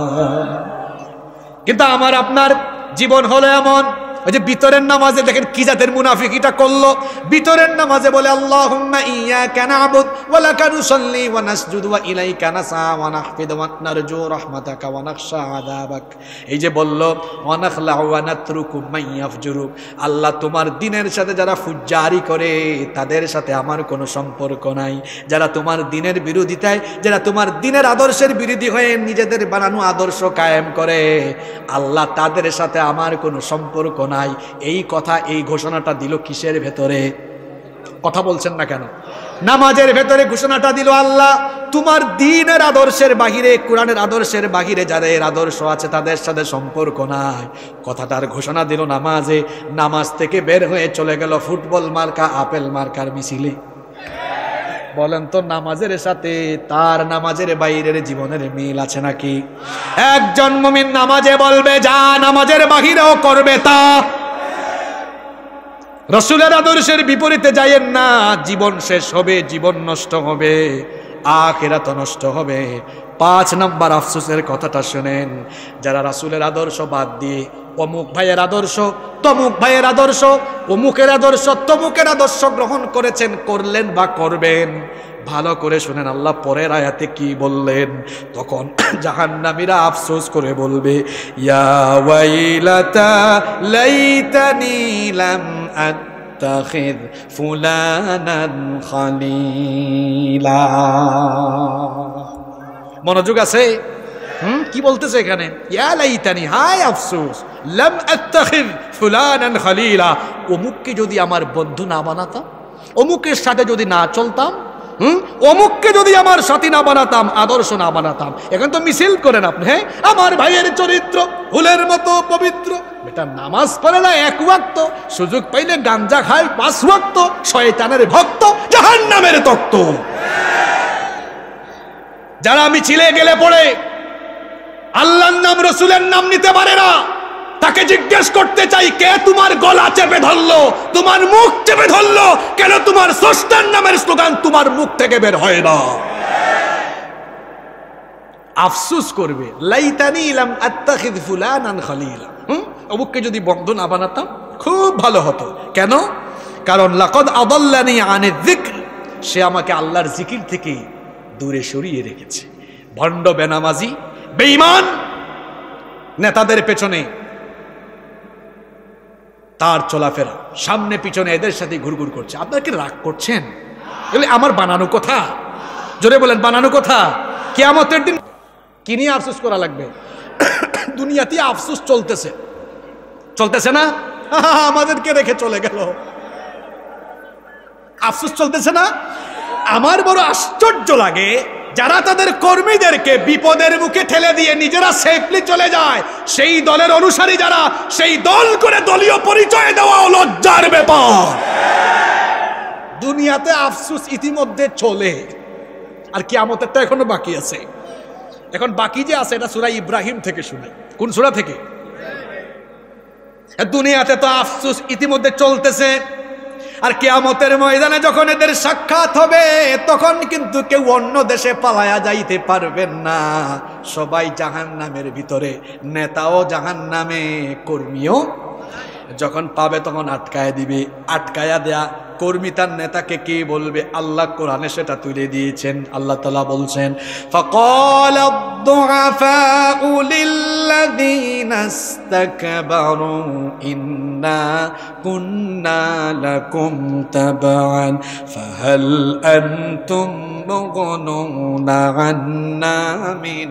Speaker 1: কিন্তু আমার আপনার জীবন হলো এমন, ওই যে ভিতরের নামাজে দেখেন কি জাতের মুনাফিকিটা করলো। ভিতরের নামাজে বলে আল্লাহুম্মা ইয়্যাকা না'বুদু ওয়া লাকা নুসাল্লি ওয়া নাসজুদু ওয়া ইলাইকা নাসআ ওয়া নাহফিদু ওয়া নারজু রাহমাতাকা ওয়া নাখশা আযাবাক। এই যে বলল ওয়া নাখলাউ ওয়া নাতরুকু মান ইয়াফজুরু, আল্লাহ তোমার দ্বীনের সাথে যারা ফুজ্জারি করে তাদের সাথে আমার কোনো সম্পর্ক নাই। যারা তোমার দ্বীনের বিরোধিতায়, যারা তোমার দ্বীনের আদর্শের বিরোধী হয়ে নিজেদের বানানো আদর্শ কায়েম করে, আল্লাহ তাদের সাথে আমার কোনো সম্পর্ক নাই। এই কথা, এই ঘোষণাটা দিল কিসের ভেতরে? কথা বলছেন না কেন? নামাজের ভেতরে ঘোষণাটা দিল আল্লাহ তোমার দ্বীনের আদর্শের বাহিরে, কোরআনের আদর্শের বাহিরে যাদের আদর্শ আছে তাদের সাথে সম্পর্ক নাই। কথাটার ঘোষণা দিল নামাজে। নামাজ থেকে বের হয়ে চলে গেল ফুটবল মার্কা আপেল মার্কার মিছিলে। বলেন তো নামাজের সাথে তার নামাজের বাইরের জীবনের মিল আছে নাকি? একজন মুমিন নামাজে বলবে যা, নামাজের বাহিরেও করবে তা। রাসূলের আদর্শের বিপরীতে যায়েন না, জীবন শেষ হবে, জীবন নষ্ট হবে, আখিরাত নষ্ট হবে। 5 নম্বর আফসোসের কথাটা শুনেন, যারা রাসূলের আদর্শ বাদ দিয়ে অমুক ভাইয়ের আদর্শ তমুক ভাইয়ের আদর্শ, অমুকের আদর্শ তমুকের আদর্শ গ্রহণ করেছেন, করলেন বা করবেন, ভালো করে শুনেন আল্লাহ পরের আয়াতে কি বললেন। তখন জাহান্নামীরা আফসোস করে বলবে, ইয়া ওয়াইলাতা লাইতানি লাম আত্তাখিয ফুলানান খালিলা। মনোযোগ আছে? কি বলতেছে এখানে? ইয়া লাইতানি, হায় আফসোস, লাম আত্তাখিয ফুলানান খালিলা, অমুককে যদি আমার বন্ধু না বানাতাম, অমুকের সাথে যদি না চলতাম, অমুককে যদি আমার সাথী না বানাতাম, আদর্শ না বানাতাম। এখন তো মিছিল করেন আপনি, হ্যাঁ আমার ভাইয়ের চরিত্র ফুলের মতো পবিত্র, বেটা নামাজ পড়ে না এক ওয়াক্ত, সুযোগ পাইলে গাঞ্জা খায় 5 ওয়াক্ত, শয়তানের ভক্ত, জাহান্নামের তক্ত। যারা মিছিলে গেলে পড়ে আল্লাহর নাম রসুলের নাম নিতে পারে না, তাকে জিজ্ঞেস করতে চাই, কে তোমার গলা চেপে ধরলো, তোমার মুখ চেপে ধরলো, কেন তোমার স্রষ্টার নামের স্লোগান তোমার মুখ থেকে বের হয় না? আফসোস করবে, লাইতানি লাম আত্তাখিয ফুলানান খালিলা, অমুককে যদি বন্ধু না বানাতাম খুব ভালো হতো। কেন? কারণ লাকাদ আদাল্লানি আনিয যিকর, সে আমাকে আল্লাহর জিকির থেকে দূরে সরিয়ে রেখেছে। ভণ্ড বেনামাজি বেঈমান নেতাদের পেছনে তার চলাফেরা, সামনে পিছনে এদের সাথে ঘুরঘুর করছে। আপনারা কি রাগ করছেন? এগুলো আমার বানানো কথা। জোরে বলেন, বানানো কথা। কিয়ামতের দিন কি নিয়ে আফসোস করা লাগবে? দুনিয়াতে আফসোস চলতেছে, চলতেছে না? আমাদেরকে রেখে চলে গেল, আফসোস চলতেছে না? আমার বড় আশ্চর্য লাগে যারা তাদের কর্মীদেরকে বিপদের মুখে ঠেলে দিয়ে নিজেরা সেফলি চলে যায়, সেই দলের অনুসারী যারা, সেই দল করে দলীয় পরিচয় দেওয়া লজ্জার ব্যাপার। দুনিয়াতে আফসোস ইতিমধ্যে চলে, আর কিয়ামতেরটা এখনো বাকি আছে। এখন বাকি যে আছে এটা সূরা ইব্রাহিম থেকে শুনাই। কোন সূরা থেকে? দুনিয়াতে তো আফসোস ইতিমধ্যে চলতেছে, আর কিয়ামতের ময়দানে যখন এদের সাক্ষাৎ হবে তখন কিন্তু কেউ অন্য দেশে পালায়া যাইতে পারবেন না। সবাই জাহান্নামের ভিতরে, নেতাও জাহান্নামে, কর্মীও। যখন পাবে তখন আটকায় দিবে। আটকায়া দেয়া কর্মী তার নেতাকে কি বলবে? আল্লাহ কোরআনে সেটা তুলে দিয়েছেন। আল্লাহ তাআলা বলছেন, ফাকালা আদ-দুআফাউ লিল্লাযীনা ইসতাকবারু ইন্না কুন্না লাকুম তাবআন ফাহাল আনতুম মুগনুনা আন্না মিন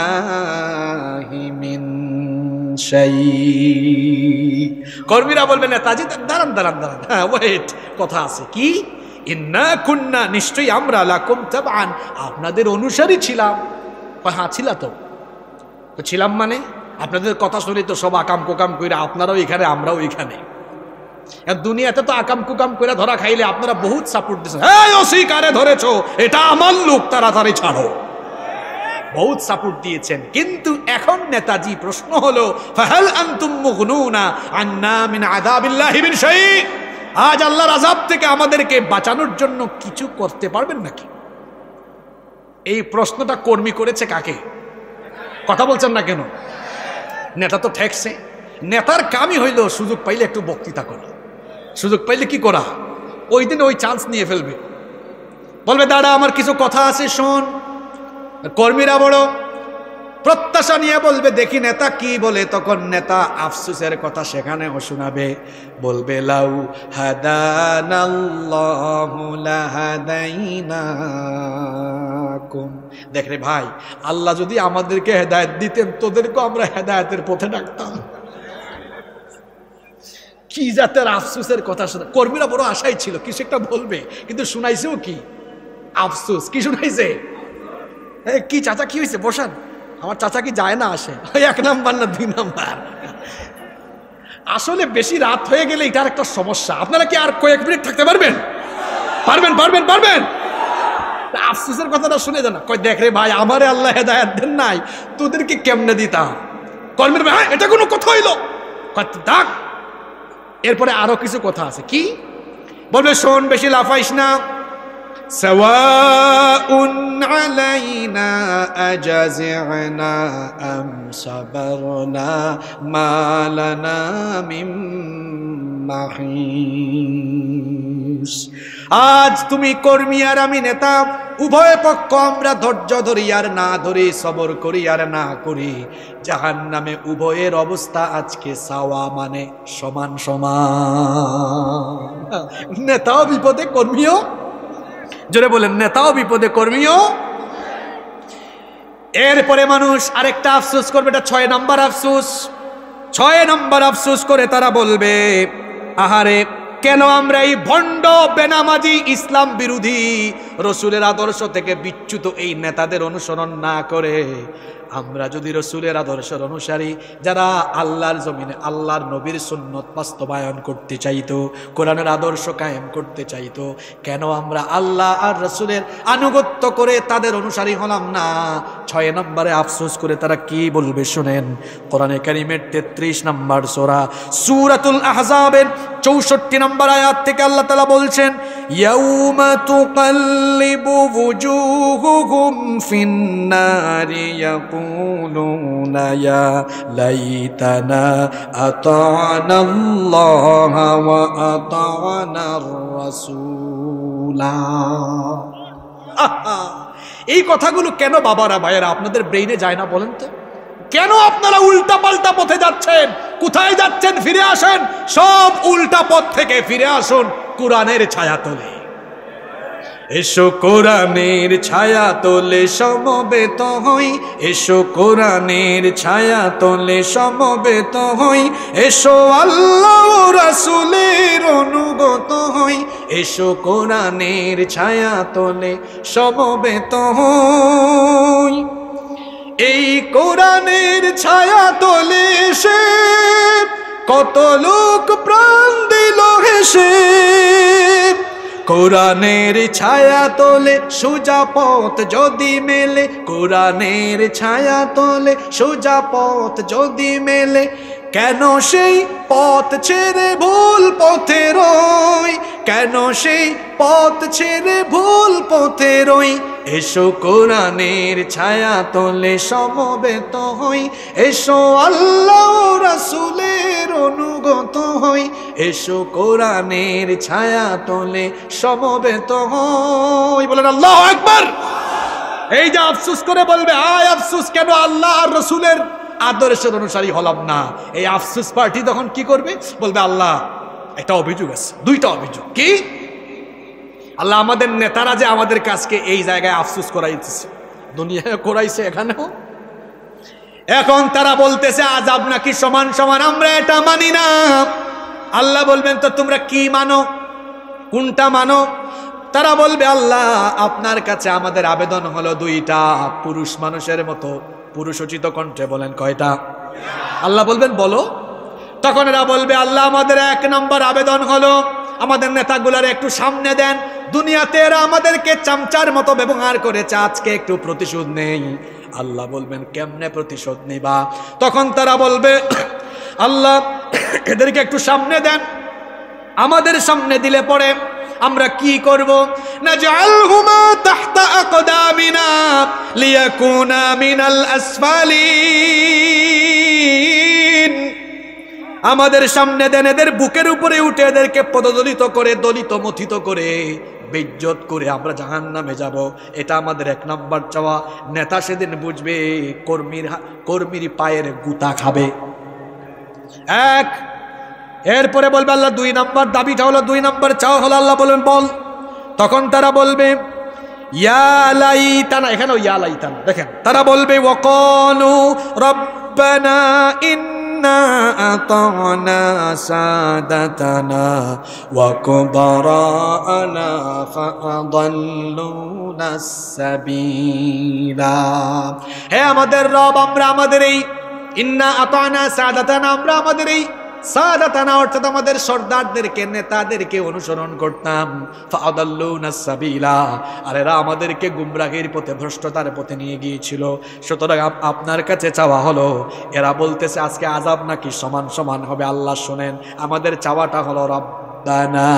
Speaker 1: আযাবিল্লাহি মিন শাই। কর্মীরা বলবেন, নেতাজি দাঁড়ান দাঁড়ান দাঁড়ান, হ্যাঁ ওয়েট, কথা আছে। কি? ইন্না কুন্না, নিশ্চয়ই আমরা, লাকুম তাবআন, আপনাদের অনুসারী ছিলাম। হ্যাঁ ছিলা তো ছিলাম, মানে আপনাদের কথা শুনি তো সব আকাম কুকাম কইরা আপনারাও এখানে আমরাও এখানে। দুনিয়াতে তো আকাম কুকাম কইরা ধরা খাইলে আপনারা বহুত সাপোর্ট দিচ্ছেন, হ্যাঁ ওসি কারে ধরেছো, এটা আমার লোক, তাড়াতাড়ি ছাড়ো, বহুত সাপোর্ট দিয়েছেন। কিন্তু এখন নেতাজি, প্রশ্ন হলো ফাহাল আনতুম মুগনুনা আন্না মিন আযাবিল্লাহি মিন শাই, আজ আল্লাহর আযাব থেকে আমাদেরকে বাঁচানোর জন্য কিছু করতে পারবেন নাকি? এই প্রশ্নটা কর্মী করেছে কাকে? কথা বলছেন না কেন? নেতা তো ঠেকছে। নেতার কামই হইল সুযোগ পাইলে একটু বক্তৃতা করা, সুযোগ পাইলে কি করা, ওই দিন ওই চান্স নিয়ে ফেলবে, বলবে দাঁড়া আমার কিছু কথা আছে শোন। কর্মীরা বড় প্রত্যাশা নিয়ে বলবে দেখি নেতা কি বলে। তখন নেতা আফসোসের কথা সেখানেও শোনাবে, বলবে লাউ হাদানাল্লাহু লাহাদাইনাকুম, দেখ রে ভাই, আল্লাহ যদি আমাদেরকে হেদায়েত দিতেন তোদেরকেও আমরা হেদায়েতের পথে ডাকতাম। কি জাতের আফসোসের কথা শোনা। কর্মীরা বড় আশাই ছিল কিছু একটা বলবে, কিন্তু শুনাইছেও কি? আফসোস। কি শুনাইছে? কি চাচা কি হয়েছে? বসান। আমার চাচা কি যায় না আসে? 1 নাম্বার না 2 নাম্বার? আসলে বেশি রাত হয়ে গেলে এটার একটা সমস্যা। আপনারা কি আর কয়েক মিনিট থাকতে পারবেন? পারবেন পারবেন পারবেন? আফসোসের কথাটা শুনে যান। কই দেখ রে ভাই, আমারে আল্লাহ হেদায়েত দেন নাই, তোদেরকে কেমনে দিতাম? কর্মীর ভাই, এটা কোনো কথা হইলো? ডাক। এরপরে আরো কিছু কথা আছে। কি বলবে? শোন, বেশি লাফাইস না। সাওয়াউন আলাইনা আজাজি'না আম সাবারনা মা লানা মিন মাহিস। আজ তুমি কর্মী আর আমি নেতা, উভয় পক্ষ আমরা ধৈর্য ধরি আর না ধরি, সবর করি আর না করি, জাহান্নামে উভয়ের অবস্থা আজকে সাওয়া, মানে সমান সমান। নেতাও বিপদে, কর্মীও, জোরে বলেন, নেতাও বিপদে, কর্মীও। এরপরে মানুষ আরেকটা আফসোস করবে, এটা 6 নম্বর আফসোস। 6 নম্বর আফসোস করে তারা বলবে, আহারে কেন আমরা এই ভণ্ড বেনামাজি ইসলাম বিরোধী রসুলের আদর্শ থেকে বিচ্যুত এই নেতাদের অনুসরণ না করে আমরা যদি রসুলের আদর্শের অনুসারী, যারা আল্লাহর জমিনে আল্লাহর নবীর সুন্নত বাস্তবায়ন করতে চাইতো, কোরআনের আদর্শ কায়েম করতে চাইতো, কেন আমরা আল্লাহ আর রসুলের আনুগত্য করে তাদের অনুসারী হলাম না? 6 নম্বরে আফসোস করে তারা কি বলবে শুনেন। কোরআনে কারীমের 33 নম্বর সূরা সূরাতুল আহজাবের 64 নম্বর আয়াত থেকে আল্লাহ তাআলা বলছেন, ইয়াউমা তুকাল্লিবু ওয়ুজুহুহুম ফিন্নারি ইয়াকুলুনা ইয়া লাইতানা আতানাল্লাহা ওয়া আতানার রাসূলা। এই কথাগুলো কেন বাবারা, ভাইয়েরা, আপনাদের ব্রেইনে যায় না বলেন তো? কেন আপনারা উল্টা পাল্টা পথে যাচ্ছেন? কোথায় যাচ্ছেন? ফিরে আসেন, সব উল্টা পথ থেকে ফিরে আসুন কোরআনের ছায়া তলে। এসো কোরআনের ছায়া তলে সমবেত হই, এসো কোরআনের ছায়া তলে সমবেত হই, এসো আল্লাহ রাসূলের অনুগত হই, এসো কোরআনের ছায়া তলে সমবেত হই। এই কোরআনের ছায়া তলে এসে কত লোক প্রাণ দিল হেসে, কোরআনের ছায়া তলে সোজা পথ যদি মেলে, কোরআনের ছায়া তলে সোজা পথ যদি মেলে, কেন সেই পথ ছেড়ে ভুল পথে রই, কেন সেই পথ ছেড়ে ভুল পথে রই, এসো কোরআনের ছায়া তলে সমবেত হই, এসো আল্লাহ রাসূলের অনুগত হই, এসো কোরআনের ছায়া তলে সমবেত হই। বলেন আল্লাহু আকবার। এই যে আফসোস করে বলবে, আয় আফসোস, কেন আল্লাহ আর রাসূলের আদর্শের অনুসারী হলাম না। এই আফসোস পার্টি তখন কি করবে? বলবে, আল্লাহ একটা অভিযোগ আছে, 2টা অভিযোগ। কি? আল্লাহ আমাদের নেতারা যে আমাদের কাছকে এই জায়গায় আফসোস করাইতেছে, দুনিয়ায় করাইছে, এখানেও। এখন তারা বলতেছে আযাব নাকি সমান সমান, আমরা এটা মানি না। আল্লাহ বলবেন, তো তোমরা কি মানো, কোনটা মানো? তারা বলবে, আল্লাহ আপনার কাছে আমাদের আবেদন হলো 2টা, পুরুষ মানুষের মতো পুরুষোচিত কণ্ঠে বলেন, কয়টা? আল্লাহ বলবেন, বলো। তখন এরা বলবে, আল্লাহ আমাদের 1 নম্বর আবেদন হলো আমাদের নেতাগুলার একটু সামনে দেন, দুনিয়াতে এরা আমাদেরকে চামচার মতো ব্যবহার করেছে, আজকে একটু প্রতিশোধ নেই। আল্লাহ বলবেন, কেমনে প্রতিশোধ নিবা? তখন তারা বলবে, আল্লাহ এদেরকে একটু সামনে দেন, আমাদের সামনে দিলে পরে আমরা কি করব? নাজআলহুমা তাহতা আকদামিনা লিয়াকুনা মিনাল আসফালিন। আমাদের সামনে দেন, এদের বুকের উপরে উঠে এদেরকে পদদলিত করে, দলিত মথিত করে, বেইজ্জত করে আমরা জাহান্নামে যাব। এটা আমাদের 1 নম্বর চাওয়া। নেতা সেদিন বুঝবে কর্মীর পায়ের গুতা খাবে। 1। এরপরে বলবে আল্লাহ 2 নম্বর দাবিটা হলো, 2 নম্বর চাওয়া হলো, আল্লাহ বলবেন বল। তখন তারা বলবে ইয়া লাইতানা, এখানেও ইয়া লাইতানা, দেখেন তারা বলবে ওয়াকালু রব্বানা ইন্না আতানা সাদাতানা ওয়া কুবারানা ফাআদাল্লুনা সাবিলা। হে আমাদের রব, আমরা আমাদের এই ইন্না আতানা সাদাতানা, আমরা আমাদের এই সাদাতানা অর্থাৎ আমাদের সর্দারদেরকে, নেতাদেরকে অনুসরণ করতাম, ফাআদাল্লুনা সাবিলা, আর এরা আমাদেরকে গুমরাহির পথে, ভ্রষ্টতার পথে নিয়ে গিয়েছিল। সুতরাং আপনার কাছে চাওয়া হলো, এরা বলতেছে আজকে আযাব নাকি সমান সমান হবে। আল্লাহ শুনেন, আমাদের চাওয়াটা হলো রব্বানা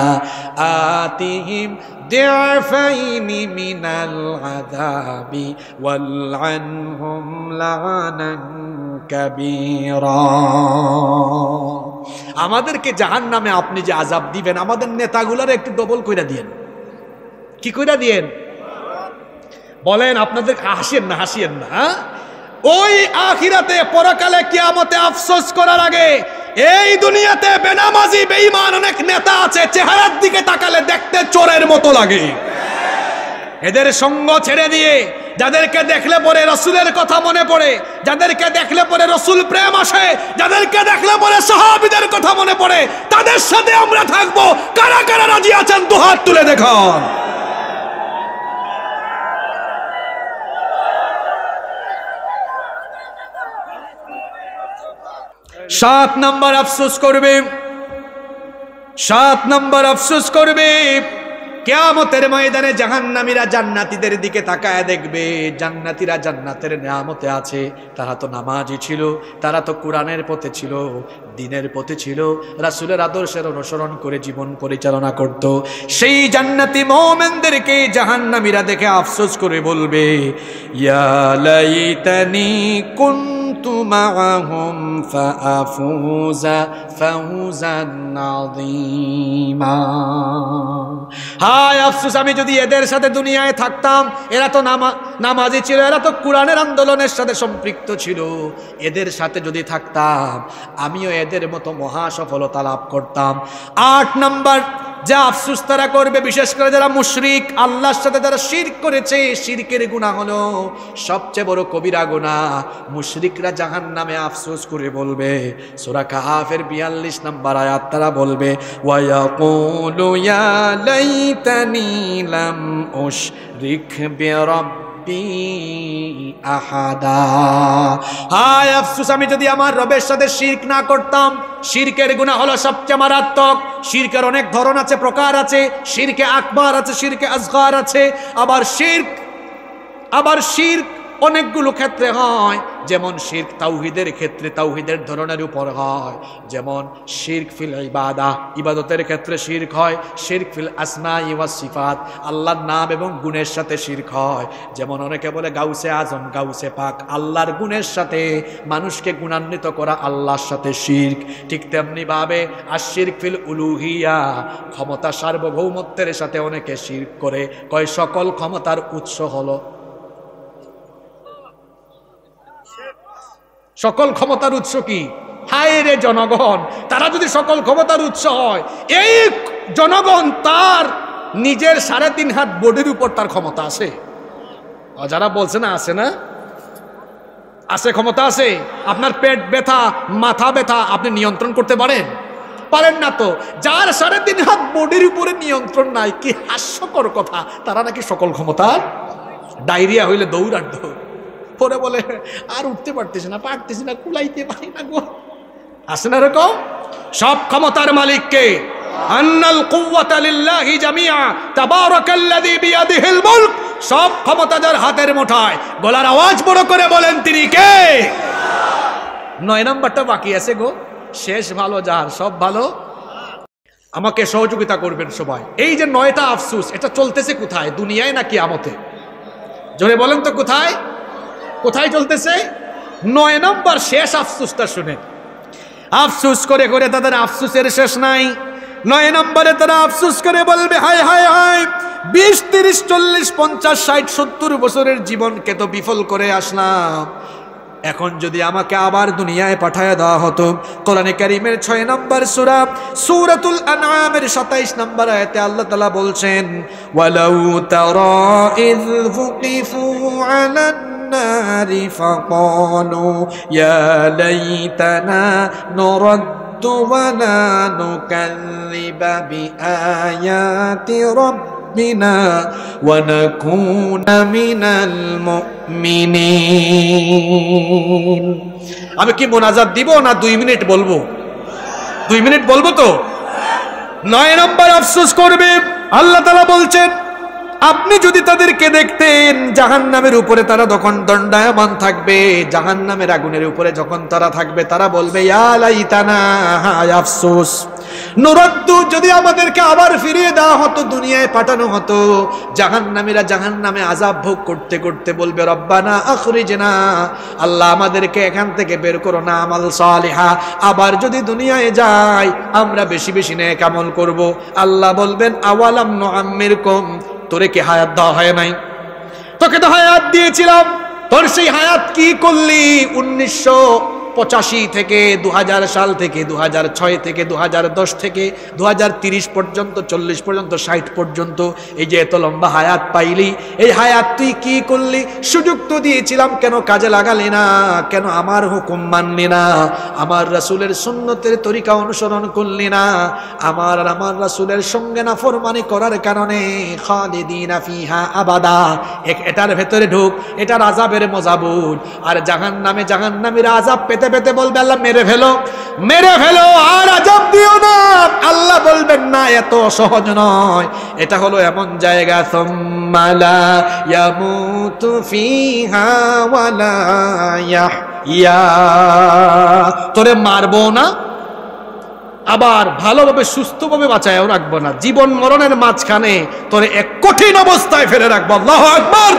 Speaker 1: আতিহিম দি'ফাইনি মিনাল আযাবি ওয়ালআনহুম লা'নান কাবীরা। আমাদেরকে জাহান্নামে আপনি যে আযাব দিবেন, আমাদের নেতাগুলার একটু ডবল কইরা দিয়েন। কি কইরা দিয়েন বলেন? আপনাদের হাসিয়েন না। ওই আখিরাতে, পরকালে, কিয়ামতে আফসোস করার আগে এই দুনিয়াতে বেনামাজি বেঈমান অনেক নেতা আছে, চেহারার দিকে তাকালে দেখতে চোরের মতো লাগে। এদের সঙ্গ ছেড়ে দিয়ে যাদেরকে দেখলে পরে রাসূলের কথা মনে পড়ে, যাদেরকে দেখলে পরে রাসূল প্রেম আসে, যাদেরকে দেখলে পরে সাহাবীদের কথা মনে পড়ে, তাদের সাথে আমরা থাকবো। কারা কারা রাজি আছেন দুহাত তুলে দেখান। 7 নম্বর আফসোস করবে, 7 নম্বর আফসোস করবে। কিয়ামতের ময়দানে জাহান্নামীরা জান্নাতীদের দিকে তাকায় দেখবে, জান্নাতীরা জান্নাতের নিয়ামতে আছে। তারা তো নামাজি ছিল, তারা তো কোরআনের পথে ছিল, দ্বীনের পথে ছিল, রাসূলের আদর্শের অনুসরণ করে জীবন পরিচালনা করত। সেই জান্নাতি মুমিনদেরকে জাহান্নামীরা দেখে আফসোস করে বলবে, ইয়া লাইতানি কুনতু মাআহুম ফাআফুজা ফাওজান আযীমা। হায় আফসোস, আমি যদি এদের সাথে দুনিয়ায় থাকতাম। এরা তো নামাজি ছিল, এরা তো কোরআনের আন্দোলনের সাথে সম্পৃক্ত ছিল। এদের সাথে যদি থাকতাম আমিও এদের মতো মহা সফলতা লাভ করতাম। 8 নম্বর যা আফসোস তারা করবে, বিশেষ করে যারা মুশরিক, আল্লাহর সাথে যারা শিরক করেছে, শিরকের গুনাহ হলো সবচেয়ে বড় কবিরা গুনাহ। মুশরিকরা জাহান্নামে আফসোস করে বলবে, সূরা কাহাফের 42 নম্বর আয়াত, তারা বলবে, ওয়া ইয়াকুলু ইয়া লাইতানি লাম উশরিক বিরাব্বি আহাদা। হায় আফসোস, আমি যদি আমার রবের সাথে শিরক না করতাম। শিরকের গুনাহ হলো সবচেয়ে মারাত্মক। শিরকের অনেক ধরন আছে, প্রকার আছে। শিরকে আকবার আছে, শিরকে আসগার আছে। আবার শিরক অনেকগুলো ক্ষেত্রে হয়। যেমন শিরক তাওহীদের ক্ষেত্রে তাওহীদের ধরনের উপর হয়, যেমন শিরক ফিল ইবাদা, ইবাদতের ক্ষেত্রে শিরক হয়। শিরক ফিল আসমাই ওয়াস সিফাত, আল্লাহর নাম এবং গুণের সাথে শিরক হয়। যেমন অনেকে বলে গাউসে আজম, গাউসে পাক, আল্লাহর গুণের সাথে মানুষকে গুণান্বিত করা আল্লাহর সাথে শিরক। ঠিক তেমনি ভাবে আশিরক ফিল উলুহিয়া, ক্ষমতা সার্বভৌমত্বের সাথে অনেকে শিরক করে। কয় সকল ক্ষমতার উৎস হলো, সকল ক্ষমতার উৎস কি? হায় রে জনগণ, তারা যদি সকল ক্ষমতার উৎস হয়, এই জনগণ তার নিজের 3.5 হাত বডির উপর তার ক্ষমতা আছে। যারা বলছে না আছে, না আছে, ক্ষমতা আছে। আপনার পেট ব্যথা, মাথা ব্যথা আপনি নিয়ন্ত্রণ করতে পারেন? পারেন না তো। যার 3.5 হাত বডির উপরে নিয়ন্ত্রণ নাই, কি হাস্যকর কথা, তারা নাকি সকল ক্ষমতার। ডায়রিয়া হইলে দৌড়ার দৌড়, পরে বলে আর উঠতে পারতেছি না, কুলাইতে পারি না গো। আছে না এরকম? সব ক্ষমতার মালিক কে? আন্নাল কুওয়াতা লিল্লাহি জামিআ তাবারাকাল্লাযী বিয়াদিহিল মুলক। সব ক্ষমতা যার হাতের মুঠায়। গলার আওয়াজ বড় করে বলেন, তিনি কে? 9 নম্বরটা বাকি আছে গো। শেষ ভালো যার, সব ভালো। আমাকে সহযোগিতা করবেন সবাই। এই যে 9টা আফসোস, এটা চলতেছে কোথায়? দুনিয়ায় না কিয়ামতে? জোরে বলেন তো, কোথায় কোথায় চলতেছে? 9 নম্বর শেষ আফসোসটা শুনেন। আফসোস করে করে তাদের আফসোসের শেষ নাই। 9 নম্বরে তারা আফসোস করে বলবে, হায় হায় হায়, 20, 30, 40, 50, 60, 70 বছরের জীবনকে তো বিফল করে আসলাম। এখন যদি আমাকে আবার দুনিয়ায় পাঠায় দেওয়া হতো। কোরআনে কারীমের 6 নম্বর সূরা সূরাতুল আনআমের 27 নম্বর আয়াতে আল্লাহ তাআলা বলছেন, ওয়ালাউ তারা ইয ফুকিফু আলান নারি ফাকালু ইয়া লাইতানা নুরাদ্দু ওয়া লা নুকাযযিবা বিআয়াতি রাব্বিনা ওয়া নাকুনা মিনাল মুমিনিন। আমি কি মোনাজাত দিব না 2 মিনিট বলবো? 2 মিনিট বলবো তো? 9 নম্বর আফসোস করবে। আল্লাহ তাআলা বলছেন, আপনি যদি তাদেরকে দেখতেন জাহান্নামের উপরে তারা তখন দণ্ডায়মান থাকবে, জাহান্নামের আগুনের উপরে যখন তারা থাকবে তারা বলবে ইয়া লাইতানা হায় আফসোস নুরাদ্দু, যদি আমাদেরকে আবার ফিরিয়ে দেওয়া হতো, দুনিয়ায় পাঠানো হতো। জাহান্নামীরা জাহান্নামে আযাব ভোগ করতে করতে বলবে রব্বানা আখরিজনা, আল্লাহ আমাদেরকে এখান থেকে বের করো না, আমাল সালিহা, আবার যদি দুনিয়ায় যাই আমরা বেশি বেশি নেক আমল করব। আল্লাহ বলবেন আওয়ালাম নুআম্মিরকুম, তোরে কি হায়াত দেওয়া হয় নাই? তোকে তো হায়াত দিয়েছিলাম, তোর সেই হায়াত কি করলি? 1985 থেকে 2000 সাল থেকে 2006 থেকে 2010 থেকে 2030 পর্যন্ত, 40 পর্যন্ত, 60 পর্যন্ত, এই যে এত লম্বা হায়াত পাইলি, এই হায়াত তুই কি করলি? সুযোগ তো দিয়েছিলাম, কেন কাজে লাগালি না? কেন আমার হুকুম মানলি না? আমার রাসূলের সুন্নতের তরিকা অনুসরণ করলি না? আমার রাসূলের সঙ্গে নাফরমানি করার কারণে খালিদিনা ফিহা আবাদা, এটার ভেতরে ঢুক, এটার আযাবের মজাবুর। আর জাহান্নামীরা আযাব পেতে পেতে বলবে আল্লাহ মেরে ফেলো, মেরে ফেলো, আর আযাব দিও না। আল্লাহ বলবেন না, এত সহজ নয়, এটা হলো এমন জায়গা সুম্মা লা ইয়ামুতু ফিহা ওয়ালা ইয়াহইয়া, তোরে মারবো না, আবার ভালোভাবে সুস্থভাবে বাঁচায়ও রাখবো না, জীবন মরণের মাঝখানে তোরে এক কঠিন অবস্থায় ফেলে রাখবো। আল্লাহু আকবার।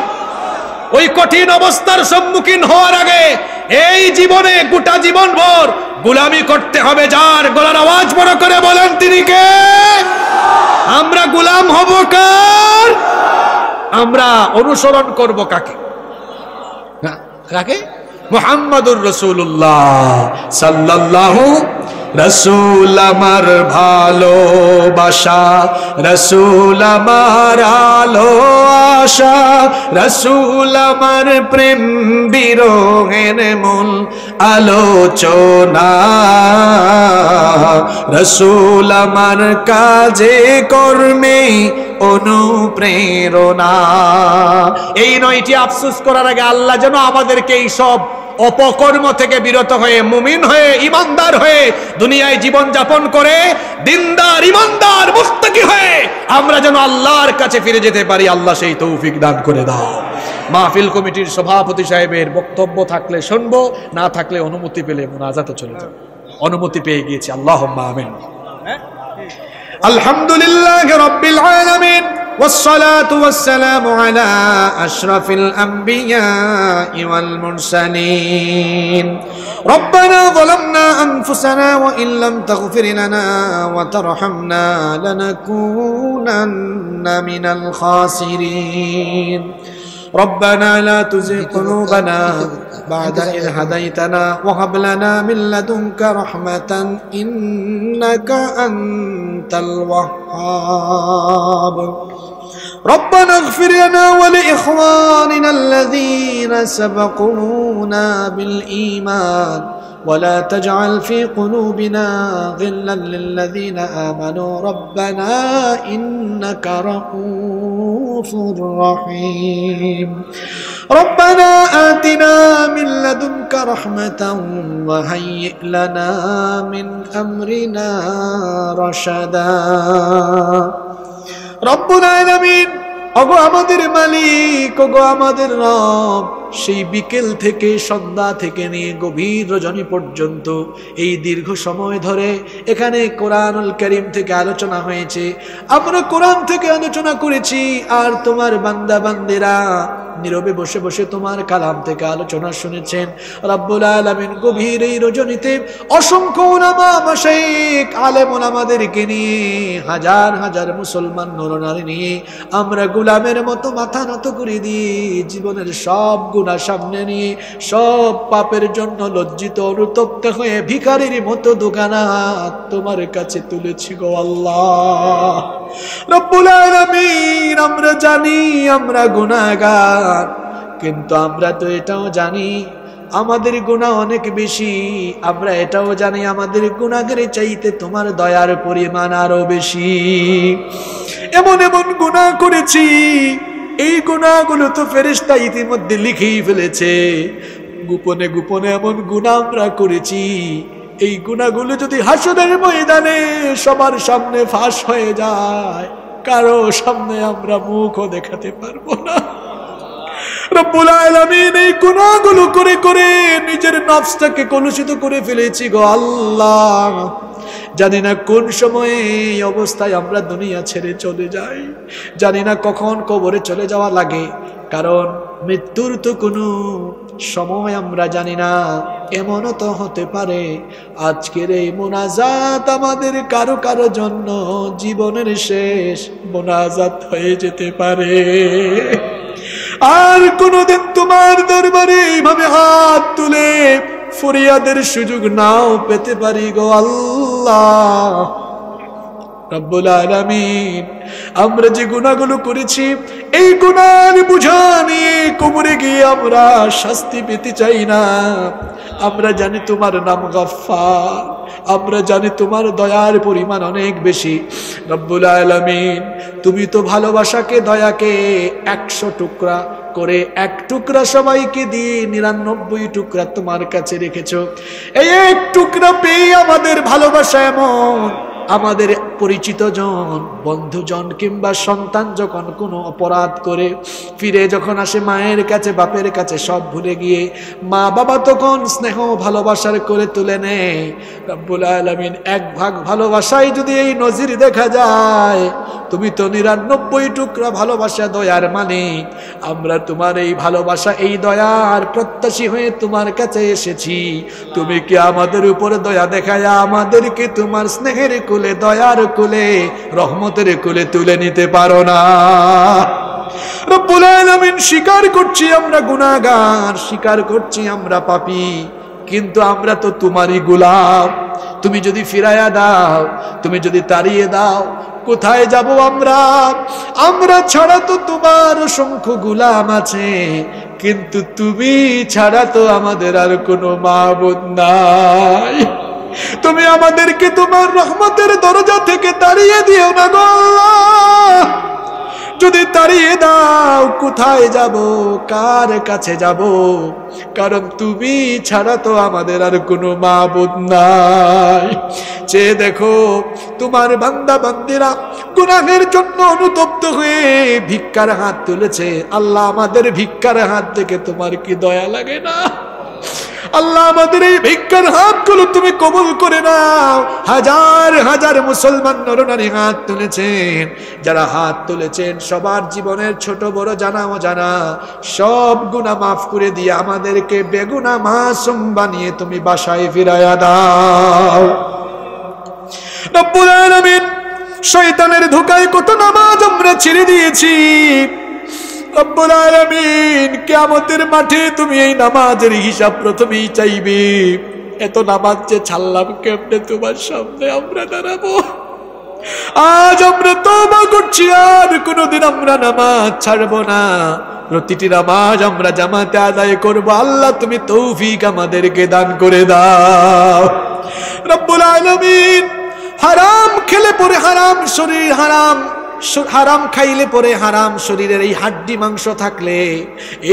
Speaker 1: ওই কঠিন অবস্থার সম্মুখীন হওয়ার আগে এই জীবনে গোটা জীবন ভর গোলামি করতে হবে যার, গলার আওয়াজ বড় করে বলেন তিনি কে? আমরা গোলাম হব কার? আমরা অনুসরণ করব কাকে? কাকে? মুহাম্মাদুর রাসূলুল্লাহ সাল্লাল্লাহু, রাসূল আমার ভালোবাসা, রাসূল আমার আলো আশা, রাসূল আমার প্রেম বিরহের মূল আলোচনা, রাসূল আমার কাজে কর্মে অনুপ্রেরণা। এই 9টি আফসোস করার আগে আল্লাহ যেন আমাদেরকে এই সব অপকর্ম থেকে বিরত হয়ে মুমিন হয়ে ইমানদার হয়ে দুনিয়ায় জীবন যাপন করে দিনদার ইমানদার মুত্তাকি হয়ে আমরা যেন আল্লাহর কাছে ফিরে যেতে পারি। আল্লাহ সেই তৌফিক দান করে দাও। মাহফিল কমিটির সভাপতি সাহেবের বক্তব্য থাকলে শুনবো, না থাকলে অনুমতি পেলে মুনাজাতে চলে যাব। অনুমতি পেয়ে গিয়েছি, আল্লাহুম্মা আমিন। আলহামদুলিল্লাহি রাব্বিল আলামিন والصلاة والسلام على أشرف الأنبياء والمرسلين. ربنا ظلمنا أنفسنا وإن لم تغفر لنا وترحمنا لنكونن من الخاسرين. ربنا لا تزغ قلوبنا بعد إذ هديتنا وهب لنا من لدنك رحمة إنك أنت الوهاب. ربنا اغفر لنا ولإخواننا الذين سبقونا بالإيمان ولا تجعل في قلوبنا غلا للذين آمنوا ربنا إنك رؤوف رحيم. ربنا آتنا من لدنك رحمة وهيئ لنا من أمرنا رشدا. রব্বুল আলামিন, ওগো আমাদের মালিক, ওগো আমাদের রব, সেই বিকেল থেকে সন্ধ্যা থেকে নিয়ে গভীর রজনী পর্যন্ত এই দীর্ঘ সময় ধরে এখানে কোরআনুল কারীম থেকে আলোচনা হয়েছে, আমরা কোরআন থেকে আলোচনা করেছি, আর তোমার বান্দা বান্দিরা নীরবে বসে বসে তোমার কালাম থেকে আলোচনা শুনেছেন। রব্বুল আলামিন, গভীর এই রজনীতে অসংখ্য উলামা মাশায়েখ আলেম ওলামাদেরকে নিয়ে, হাজার হাজার মুসলমান নরনারী নিয়ে আমরা গোলামের মতো মাথা নত করে দিয়ে জীবনের সব গুনাহ সামনে নিয়ে সব পাপের জন্য লজ্জিত অনুতপ্ত হয়ে ভিখারির মতো দুখানা হাত তোমার কাছে তুলেছি গো আল্লাহ। রব্বুল আলামিন, আমরা জানি আমরা গুনাহগার, কিন্তু আমরা তো এটাও জানি আমাদের গুনাহ অনেক বেশি। আমরা এটাও জানি আমাদের গুনাহের চাইতে তোমার দয়ার পরিমাণ আরো বেশি। এমন এমন গুনাহ করেছি, এই গুনাহগুলো তো ফেরেশতা ইতিমধ্যে লিখেই ফেলেছে। গোপনে গোপনে এমন গুনাহ আমরা করেছি, এই গুনাহগুলো যদি হাসরের ময়দানে সবার সামনে ফাঁস হয়ে যায়, কারো সামনে আমরা মুখও দেখাতে পারবো না। রব্বুল আলামিন এই গুনাহগুলো করে করে নিজের নফসটাকে কলুষিত করে ফেলেছি গো আল্লাহ। জানি না কোন সময়ে এই অবস্থায় আমরা দুনিয়া ছেড়ে চলে যাই, জানি না কখন কবরে চলে যাওয়া লাগে, কারণ মৃত্যুর তো কোনো সময় আমরা জানি না। এমনও তো হতে পারে আজকের এই মোনাজাত আমাদের কারো কারো জন্য জীবনের শেষ মোনাজাত হয়ে যেতে পারে। আর কোনদিন তোমার দরবারে এইভাবে হাত তুলে ফরিয়াদের সুযোগ নাও পেতে পারি গো আল্লাহ। রব্বুল আলামিন, আমরা যে গুনাহগুলো করেছি এই গুনার বোঝা নিয়ে কবরে গিয়ে আমরা শাস্তি পেতে চাই না। আমরা জানি তোমার নাম গফফার, আমরা জানি তোমার দয়ার পরিমাণ অনেক বেশি। রব্বুল আলামিন, তুমি তো ভালোবাসাকে দয়াকে 100 টুকরা করে 1 টুকরা সবাইকে দিয়ে 99 টুকরা তোমার কাছে রেখেছো। এই 1 টুকরা পেয়ে আমাদের ভালোবাসা এমন, আমাদের পরিচিত জন, বন্ধুজন কিংবা সন্তান যখন কোনো অপরাধ করে ফিরে যখন আসে মায়ের কাছে বাপের কাছে সব ভুলে গিয়ে মা বাবা তখন স্নেহ ভালোবাসার করে তুলে নেয়। রব্বুল আলামিন, 1 ভাগ ভালোবাসায় যদি এই নজির দেখা যায়, তুমি তো 99 টুকরা ভালোবাসা দয়ার মালিক। আমরা তোমার এই ভালোবাসা এই দয়ার প্রত্যাশী হয়ে তোমার কাছে এসেছি। তুমি কি আমাদের উপরে দয়া দেখায় আমাদেরকে তোমার স্নেহের কুলে, দয়ার কুলে, রহমতের কুলে তুলে নিতে পারো না? রব্বুল আলামিন, স্বীকার করছি আমরা গুনাহগার, স্বীকার করছি আমরা পাপী, কিন্তু আমরা তো তোমারই গোলাম। তুমি যদি ফিরাইয়া দাও, তুমি যদি তাড়িয়ে দাও, কোথায় যাব আমরা? আমরা ছাড়া তো তোমার অসংখ্য গোলাম আছে, কিন্তু তুমি ছাড়া তো আমাদের আর কোনো মাবুদ নাই। তুমি আমাদেরকে তোমার রহমতের দরজা থেকে তাড়িয়ে দিও না গো আল্লাহ। যদি তাড়িয়ে দাও, কোথায় যাব, কার কাছে যাব? কারণ তুমি ছাড়া তো আমাদের আর কোনো মাবুদ নাই। চেয়ে দেখো, তোমার বান্দা বান্দিরা গুনাহের জন্য অনুতপ্ত হয়ে ভিক্ষার হাত তুলেছে। আল্লাহ, আমাদের ভিক্ষার হাত থেকে তোমার কি দয়া লাগে না? আল্লাহ, আমাদের এই ভিক্ষার হাতগুলো তুমি কবুল করে নাও। হাজার হাজার মুসলমান নরনারী হাত তুলেছেন, যারা হাত তুলেছেন সবার জীবনের ছোট বড় জানা অজানা সব গুনাহ মাফ করে দিয়ে আমাদেরকে বেগুনাহ মাসুম বানিয়ে তুমি বাসায় ফিরাইয়া দাও। রব্বুল আলামিন, শয়তানের ধোঁকায় কত নামাজ আমরা ছেড়ে দিয়েছি। রব্বুল আলামিন, কিয়ামতের মাঠে তুমি এই নামাজের হিসাব প্রথমেই চাইবে। এত নামাজ যে ছাড়লাম কেমনে তোমার সামনে আমরা দাঁড়াবো? আজ আমরা তওবা করছি, আর কোনোদিন আমরা নামাজ ছাড়বো না। প্রতিটি নামাজ আমরা জামাতে আদায় করবো। আল্লাহ, তুমি তৌফিক আমাদেরকে দান করে দাও। রব্বুল আলামিন, হারাম খেলে পরে হারাম শরীর, হারাম খাইলে পরে হারাম শরীরের এই হাড্ডি মাংস থাকলে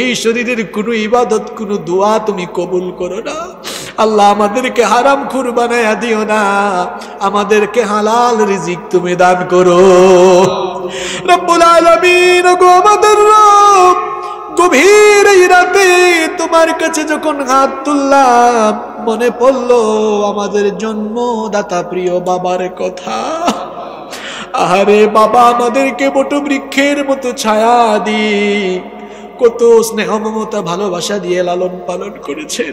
Speaker 1: এই শরীরের কোনো ইবাদত, কোনো দোয়া তুমি কবুল করো না। আল্লাহ, আমাদেরকে হারাম খুর বানায়া দিও না, আমাদেরকে হালাল রিজিক তুমি দান করো। রব্বুল আলামিন, গো আমাদের রব, গভীর এই রাতে তোমার কাছে যখন হাত তুললাম, মনে পড়লো আমাদের জন্মদাতা প্রিয় বাবার কথা। আরে বাবা আমাদেরকে বটবৃক্ষের মতো ছায়া দিয়ে কত স্নেহ মমতা ভালোবাসা দিয়ে লালন পালন করেছেন।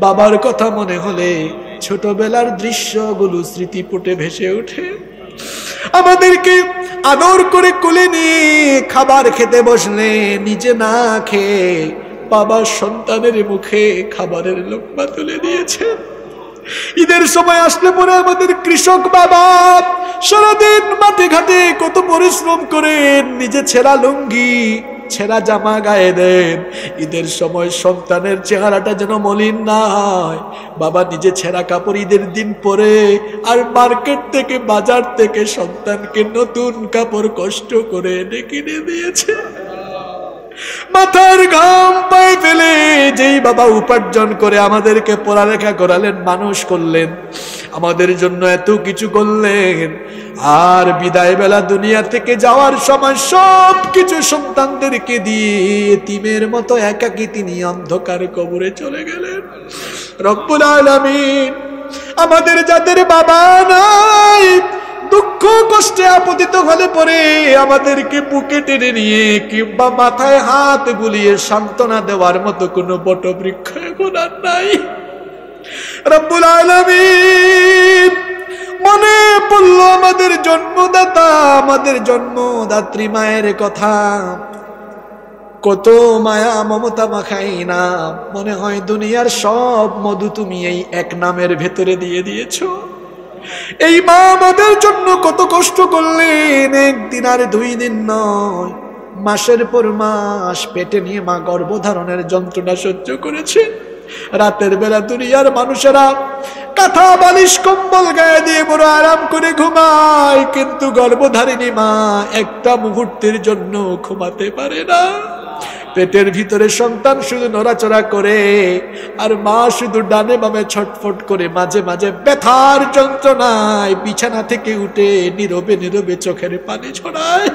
Speaker 1: বাবার কথা মনে হলে ছোটবেলার দৃশ্যগুলো স্মৃতিপটে ভেসে ওঠে। আমাদেরকে আদর করে কোলে নিয়ে খাবার খেতে বসলে নিজে না খেয়ে বাবা সন্তানের মুখে খাবারের লোকমা তুলে দিয়েছেন। ঈদের সময় আসলে পরে আমাদের কৃষক বাবা সারাদিন মাঠে ঘাটে কত পরিশ্রম করেন, নিজে ছেঁড়া লুঙ্গি ছেঁড়া জামা গায়ে দেন। ঈদের সময় সন্তানের চেহারাটা যেন মলিন না হয়, বাবা নিজে ছেঁড়া কাপড় ঈদের দিন পরে আর মার্কেট থেকে বাজার থেকে সন্তানকে নতুন কাপড় কষ্ট করে এনে কিনে দিয়েছে। মাথার ঘাম পায়ে ফেলে যেই বাবা উপার্জন করে আমাদেরকে পড়ালেখা করালেন, মানুষ করলেন, আমাদের জন্য এত কিছু করলেন, আর বিদায় বেলা দুনিয়া থেকে যাওয়ার সময় সব কিছু সন্তানদেরকে দিয়ে এতিমের মতো একাকী তিনি অন্ধকার কবরে চলে গেলেন। রব্বুল আলামিন, আমাদের যাদের বাবা নাই, দুঃখ কষ্টে আপতিত হলে পরে আমাদেরকে বুকে টেনে নিয়ে কিংবা মাথায় হাত বুলিয়ে সান্ত্বনা দেওয়ার মতো কোনো বটবৃক্ষ এখন আর নাই। রব্বুল আলামিন, মনে পড়ল আমাদের জন্মদাতা, আমাদের জন্মদাত্রী মায়ের কথা। কত মায়া মমতা মাখাই না, মনে হয় দুনিয়ার সব মধু তুমি এই এক নামের ভেতরে দিয়ে দিয়েছো। এই মা আমাদের জন্য কত কষ্ট করলেন, একদিন আর 2 দিন নয়, মাসের পর মাস পেটে নিয়ে মা গর্ভধারণের যন্ত্রণা সহ্য করেছে। রাতের বেলা দুনিয়ার মানুষেরা কাঁথা বালিশ কম্বল গায়ে দিয়ে বড় আরাম করে ঘুমায়, কিন্তু গর্ভধারিণী মা একটা মুহূর্তের জন্য ঘুমাতে পারে না। পেটের ভিতরে সন্তান শুধু নড়াচড়া করে, আর মা শুধু ডানে বামে ছটফট করে, মাঝে মাঝে ব্যথার যন্ত্রণায় বিছানা থেকে উঠে নীরবে নীরবে চোখের পানি ছড়ায়।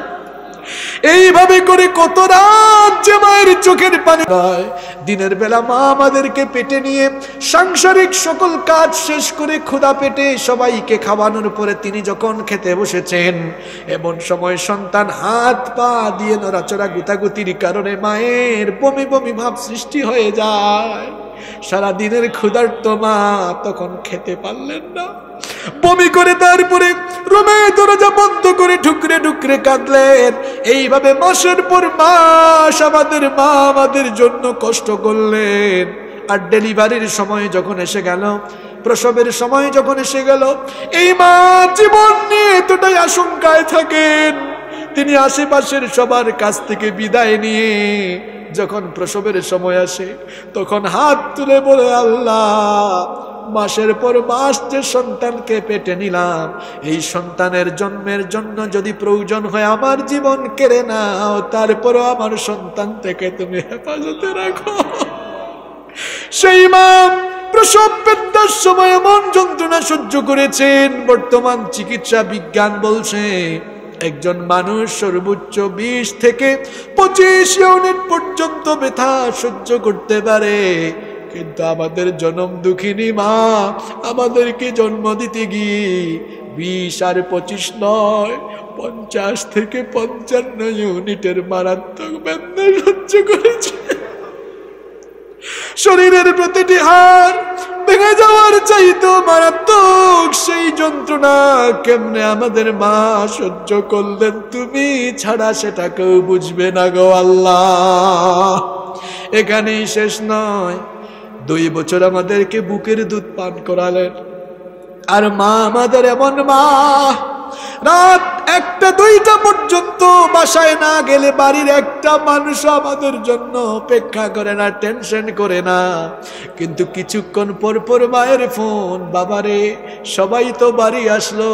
Speaker 1: এইভাবে করে কত রাত যে মায়ের চোখের পানি হয়। দিনের বেলা মা আমাদেরকে পেটে নিয়ে সাংসারিক সকল কাজ শেষ করে ক্ষুধা পেটে সবাইকে খাওয়ানোর পরে তিনি যখন খেতে বসেছেন, এমন সময় সন্তান হাত পা দিয়ে নড়াচড়া গুতাগুতির কারণে মায়ের বমি বমি ভাব সৃষ্টি হয়ে যায়। সারা দিনের ক্ষুধার্ত মা তখন খেতে পারলেন না, বমি করে তারপরে রুমে দরজা বন্ধ করে ঠুকরে ঠুকরে কাঁদলেন। এইভাবে মাসের পর মাস আমাদের মা আমাদের জন্য কষ্ট করলেন। আর ডেলিভারির সময় যখন এসে গেল, প্রসবের সময় যখন এসে গেল, এই মা জীবন নিয়ে এতটাই আশঙ্কায় থাকেন, তিনি আশেপাশের সবার কাছ থেকে বিদায় নিয়ে যখন প্রসবের সময় আসে তখন হাত তুলে বলে, আল্লাহ, মাসের পর মাস যে সন্তানকে পেটে নিলাম, এই সন্তানের জন্মের জন্য যদি প্রয়োজন হয় আমার জীবন কেড়ে নাও, তারপরও আমার সন্তান থেকে তুমি হেফাজতে রাখো। সেই মা প্রসব বেদনার সময় এমন যন্ত্রণা সহ্য করেছেন, বর্তমান চিকিৎসা বিজ্ঞান বলছে একজন মানুষ সর্বোচ্চ 20 থেকে 25 ইউনিট পর্যন্ত ব্যথা সহ্য করতে পারে। কিন্তু আমাদের জনম দুঃখিনী মা আমাদেরকে জন্ম দিতে গিয়ে 20 আর 25 নয়, 50 থেকে 55 ইউনিটের মারাত্মক বেদনা সহ্য করেছে। শরীরের প্রতিটি হাড় ভেঙে যাওয়ার চাইতো মারাত্মক সেই যন্ত্রণা কেমনে আমাদের মা সহ্য করলেন, তুমি ছাড়া সেটা কেউ বুঝবে না গো আল্লাহ। এখানেই শেষ নয়, 2 বছর আমাদেরকে বুকের দুধ পান করালেন। আর মা আমাদের এমন মা, রাত 1টা 2টা পর্যন্ত বাসায় না গেলে বাড়ির একটা মানুষ আমাদের জন্য অপেক্ষা করে না, টেনশন করে না। কিন্তু কিছুক্ষণ পর পর মায়ের ফোন, বাবারে সবাই তো বাড়ি আসলো,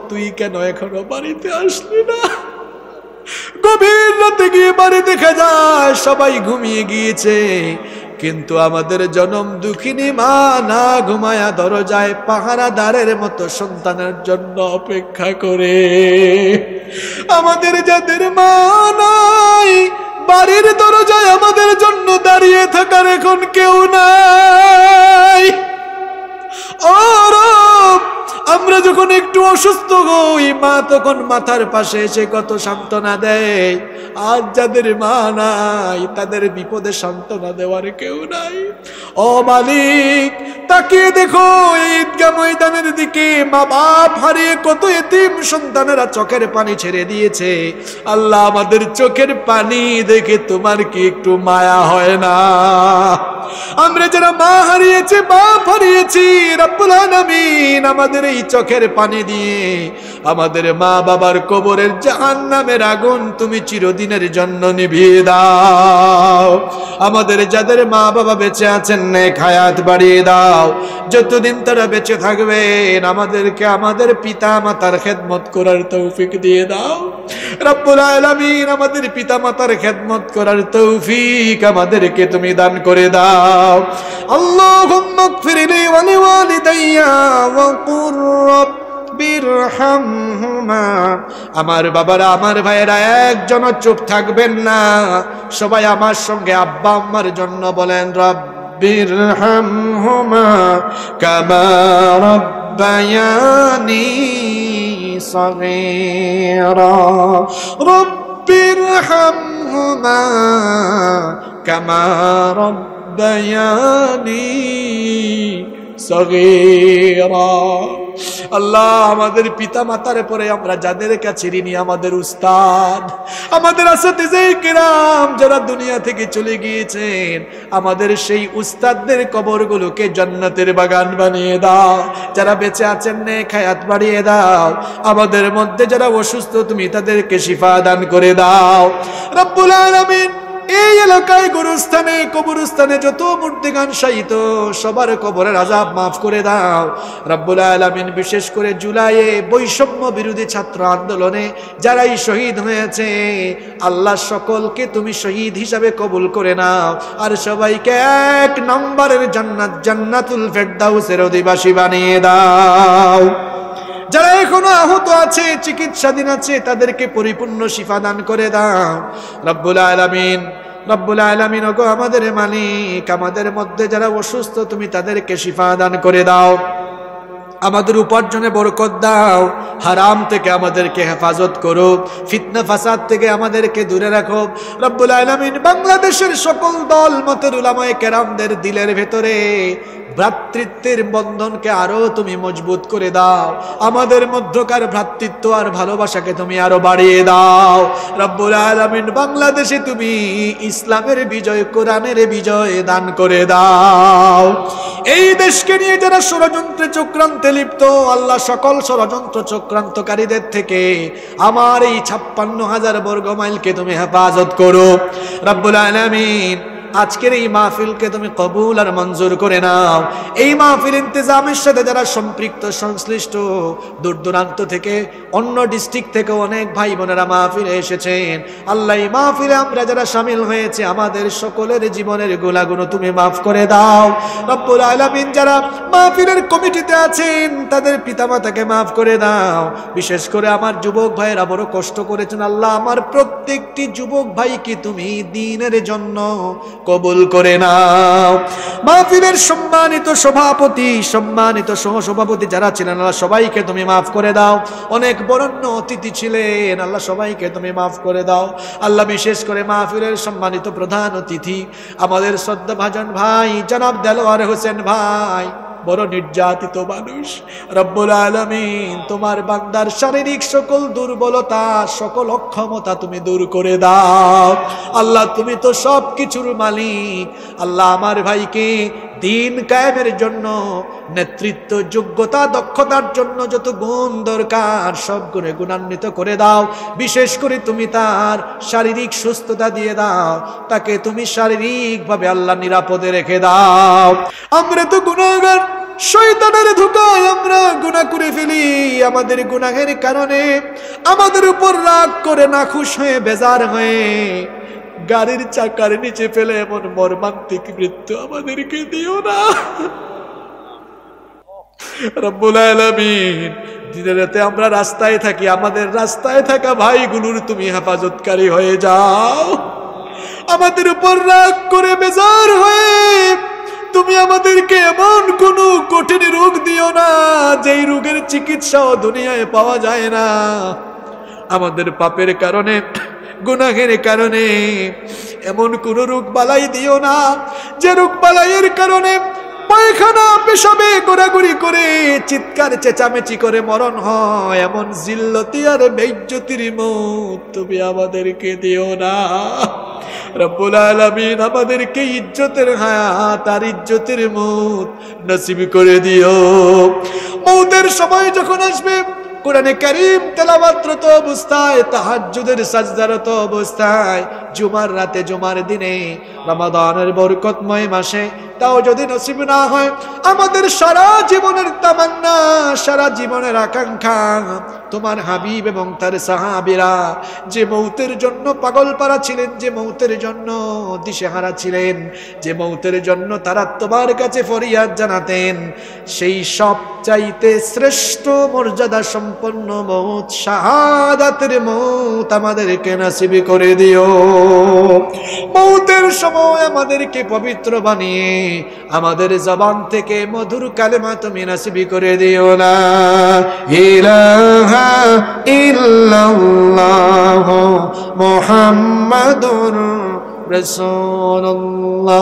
Speaker 1: তুই কেন এখনো বাড়িতে আসলি না? গভীর রাতে গিয়ে বাড়ি দেখা যায় সবাই ঘুমিয়ে গিয়েছে, কিন্তু আমাদের জনম দুঃখিনী মা না ঘুমায়া দরজায় পাহারাদারের মতো সন্তানের জন্য অপেক্ষা করে। আমাদের যাদের মা নাই, বাড়ির দরজায় আমাদের জন্য দাঁড়িয়ে থাকার এখন কেউ নাই। ও রব, আমরা যখন একটু অসুস্থ হই, মা তখন মাথার পাশে এসে কত সান্ত্বনা দেয়। আজ যাদের মা নাই, তাদের বিপদে সান্ত্বনা দেওয়ার কেউ নাই। ও মালিক, তাকিয়ে দেখো ঈদগাহ ময়দানের দিকে, মা বাপ হারিয়ে কত এতিম সন্তানেরা চোখের পানি ছেড়ে দিয়েছে। আল্লাহ, আমাদের চোখের পানি দেখে তোমার কি একটু মায়া হয় না? আমরা যারা মা হারিয়েছি, বাপ হারিয়েছি, রব্বুল আলামিন আমাদের এই চোখের পানি দিয়ে আমাদের মা বাবার কবরের জাহান্নামের আগুন তুমি চিরদিনের জন্য নিভিয়ে দাও। আমাদের যাদের মা বাবা বেঁচে আছেন নেক হায়াত বাড়িয়ে দাও। যতদিন তারা বেঁচে থাকবেন আমাদেরকে আমাদের পিতা মাতার খেদমত করার তৌফিক দিয়ে দাও। রব্বুল আলামিন আমাদের পিতা মাতার খেদমত করার তৌফিক আমাদেরকে তুমি দান করে দাও। আল্লাহুম্মা গফিরলি ওয়া লিওয়ালিদাইয়া ওয়া কুর বিরহামহুমা। আমার বাবারা আমার ভাইয়েরা একজন চুপ থাকবেন না, সবাই আমার সঙ্গে আব্বা আম্মার জন্য বলেন রব্বিরহামহুমা কামা রব্বায়ানি সগীরা। রব্বিরহামহুমা কামা রব্বায়ানি সগীরা। আল্লাহ আমাদের পিতা মাতার পরে আমরা যাদের কাছে ঋণী, আমাদের উস্তাদ, আমাদের আসাতিজে কিরাম যারা দুনিয়া থেকে চলে গিয়েছেন, আমাদের সেই উস্তাদদের কবরগুলোকে জান্নাতের বাগান বানিয়ে দাও। যারা বেঁচে আছেন নেক হায়াত বাড়িয়ে দাও। আমাদের মধ্যে যারা অসুস্থ তুমি তাদেরকে শিফা দান করে দাও। রব্বুল আলামিন এই এলাকায় গুরুস্থানে কবরস্থানে যত মূর্তিগান শায়িত সবার কবরের আযাব মাফ করে দাও। রব্বুল আলামিন বিশেষ করে জুলাইয়ে বৈষম্য বিরোধী ছাত্র আন্দোলনে যারাই শহীদ হয়েছে আল্লাহ সকলকে তুমি শহীদ হিসাবে কবুল করে নাও, আর সবাইকে এক নম্বরের জান্নাত জান্নাতুল ফেরদাউসের অধিবাসী বানিয়ে দাও। যারা এখনো আহত আছে চিকিৎসাধীন আছে তাদেরকে পরিপূর্ণ শিফা দান করে দাও। রব্বুল আলামিন রব্বুল আলামিন ওগো আমাদের মালিক, আমাদের মধ্যে যারা অসুস্থ তুমি তাদেরকে শিফা দান করে দাও। আমাদের উপার্জনে বরকত দাও। হারাম থেকে আমাদেরকে হেফাজত করো, ফিতনা ফাসাদ থেকে আমাদেরকে দূরে রাখো। রব্বুল আলামিন বাংলাদেশের সকল দল মতের উলামায়ে কেরামদের দিলের ভেতরে ভ্রাতৃত্বের বন্ধনকে আরো তুমি মজবুত করে দাও। আমাদের মধ্যকার ভ্রাতৃত্ব আর ভালোবাসাকে তুমি আরো বাড়িয়ে দাও। রব্বুল আলামিন বাংলাদেশে তুমি ইসলামের বিজয়, কোরআনের বিজয় দান করে দাও। এই দেশকে নিয়ে যারা ষড়যন্ত্রে চক্রান্তে লিপ্ত আল্লাহ সকল ষড়যন্ত্র চক্রান্তকারীদের থেকে আমার এই 56,000 বর্গ মাইলকে তুমি হেফাজত করো। রব্বুল আলামিন আজকের এই মাহফিলকে তুমি কবুল আর মঞ্জুর করে নাও। এই মাহফিল ইন্তেজামের সাথে যারা সম্পৃক্ত সংশ্লিষ্ট দূর দূরান্ত থেকে অন্য ডিস্ট্রিক্ট থেকে অনেক ভাই বোনেরা মাহফিলে এসেছেন, আল্লাহ এই মাহফিলে আমরা যারা শামিল হয়েছে আমাদের সকলের জীবনের গুনাহগুলো তুমি মাফ করে দাও। রব্বুল আলামিন যারা মাহফিলের কমিটিতে আছেন তাদের পিতামাতাকে মাফ করে দাও। বিশেষ করে আমার যুবক ভাইয়েরা বড় কষ্ট করেছেন, আল্লাহ আমার প্রত্যেকটি যুবক ভাইকে তুমি দ্বীনের জন্য কবুল করে নাও। মাহফিলের সম্মানিত সভাপতি, সম্মানিত সহসভাপতি যারা ছিলেন আল্লাহ সবাইকে তুমি মাফ করে দাও। অনেক বরেণ্য অতিথি ছিলেন আল্লাহ সবাইকে তুমি মাফ করে দাও। আল্লাহ বিশেষ করে মাহফিলের সম্মানিত প্রধান অতিথি আমাদের শ্রদ্ধাভাজন ভাই জনাব দেলোয়ার হোসেন ভাই, বড় নির্যাতিত মানুষ। রব্বুল আলামিন তোমার বান্দার শারীরিক সকল দুর্বলতা সকল অক্ষমতা তুমি দূর করে দাও। আল্লাহ তুমি তো সব কিছুর মালিক। আল্লাহ আমার ভাইকে দিন কায়েমের জন্য নেতৃত্ব যোগ্যতা দক্ষতার জন্য যত গুণ দরকার সব গুণে গুণান্বিত করে দাও। বিশেষ করে তুমি তার শারীরিক সুস্থতা দিয়ে দাও, তাকে তুমি শারীরিকভাবে আল্লাহ নিরাপদে রেখে দাও। আমরা তো গুনাহগার, শয়তানের ধোঁকায় আমরা গুনাহ করে ফেলি। আমাদের গুনাহের কারণে আমাদের উপর রাগ করে নাখুশ হয়ে বেজার হয়ে গাড়ির চাকার নিচে ফেলে এমন মর্মান্তিক মৃত্যু আমাদেরকে দিও না। রব্বুল আলামিন দিনের রাতে আমরা রাস্তায় থাকি, আমাদের রাস্তায় থাকা ভাইগুলোর তুমি হেফাজতকারী হয়ে যাও। আমাদের উপর রাগ করে বেজার হয়ে তুমি আমাদেরকে এমন কোন কঠিন রোগ দিও না যেই রোগের চিকিৎসাও দুনিয়ায় পাওয়া যায় না। আমাদের পাপের কারণে গুনাহের কারণে এমন কোন রোগ বালাই দিও না যে রোগ বালাইয়ের কারণে পায়খানা পেশাবে গোড়াগুড়ি করে চিৎকার চেঁচামেচি করে মরণ হয়। এমন জিল্লতি আর বেইজ্জতির মউত তুমি আমাদেরকে দিও না। রব্বুল আলামিন আমাদেরকে ইজ্জতের হায়াত আর ইজ্জতের মউত নসিব করে দিও। মউতের সময় যখন আসবে কোরআনে কারীম তেলাওয়াতরত অবস্থায়, তাহাজ্জুদের সাজদারত অবস্থায়, জুমার রাতে, জুমার দিনে, রমাদানের বরকতময় মাসে, তাও যদি নসিব না হয়, আমাদের সারা জীবনের তামান্না, সারা জীবনের আকাঙ্ক্ষা, তোমার হাবিব এবং তার সাহাবীরা যে মৌতের জন্য পাগল পারা ছিলেন, যে মৌতের জন্য দিশেহারা ছিলেন, যে মৌতের জন্য তারা তোমার কাছে ফরিয়াদ জানাতেন, সেই সব চাইতে শ্রেষ্ঠ মর্যাদা সম্পন্ন মৌত, শাহাদাতের মৌত আমাদেরকে নসিব করে দিও। মৌতের সময় আমাদেরকে পবিত্র বানিয়ে আমাদের জবান থেকে মধুর কালেমা তুমি নসিব করে দিও। লা ইলাহা ইল্লাল্লাহ মুহাম্মাদুর রাসূলুল্লাহ।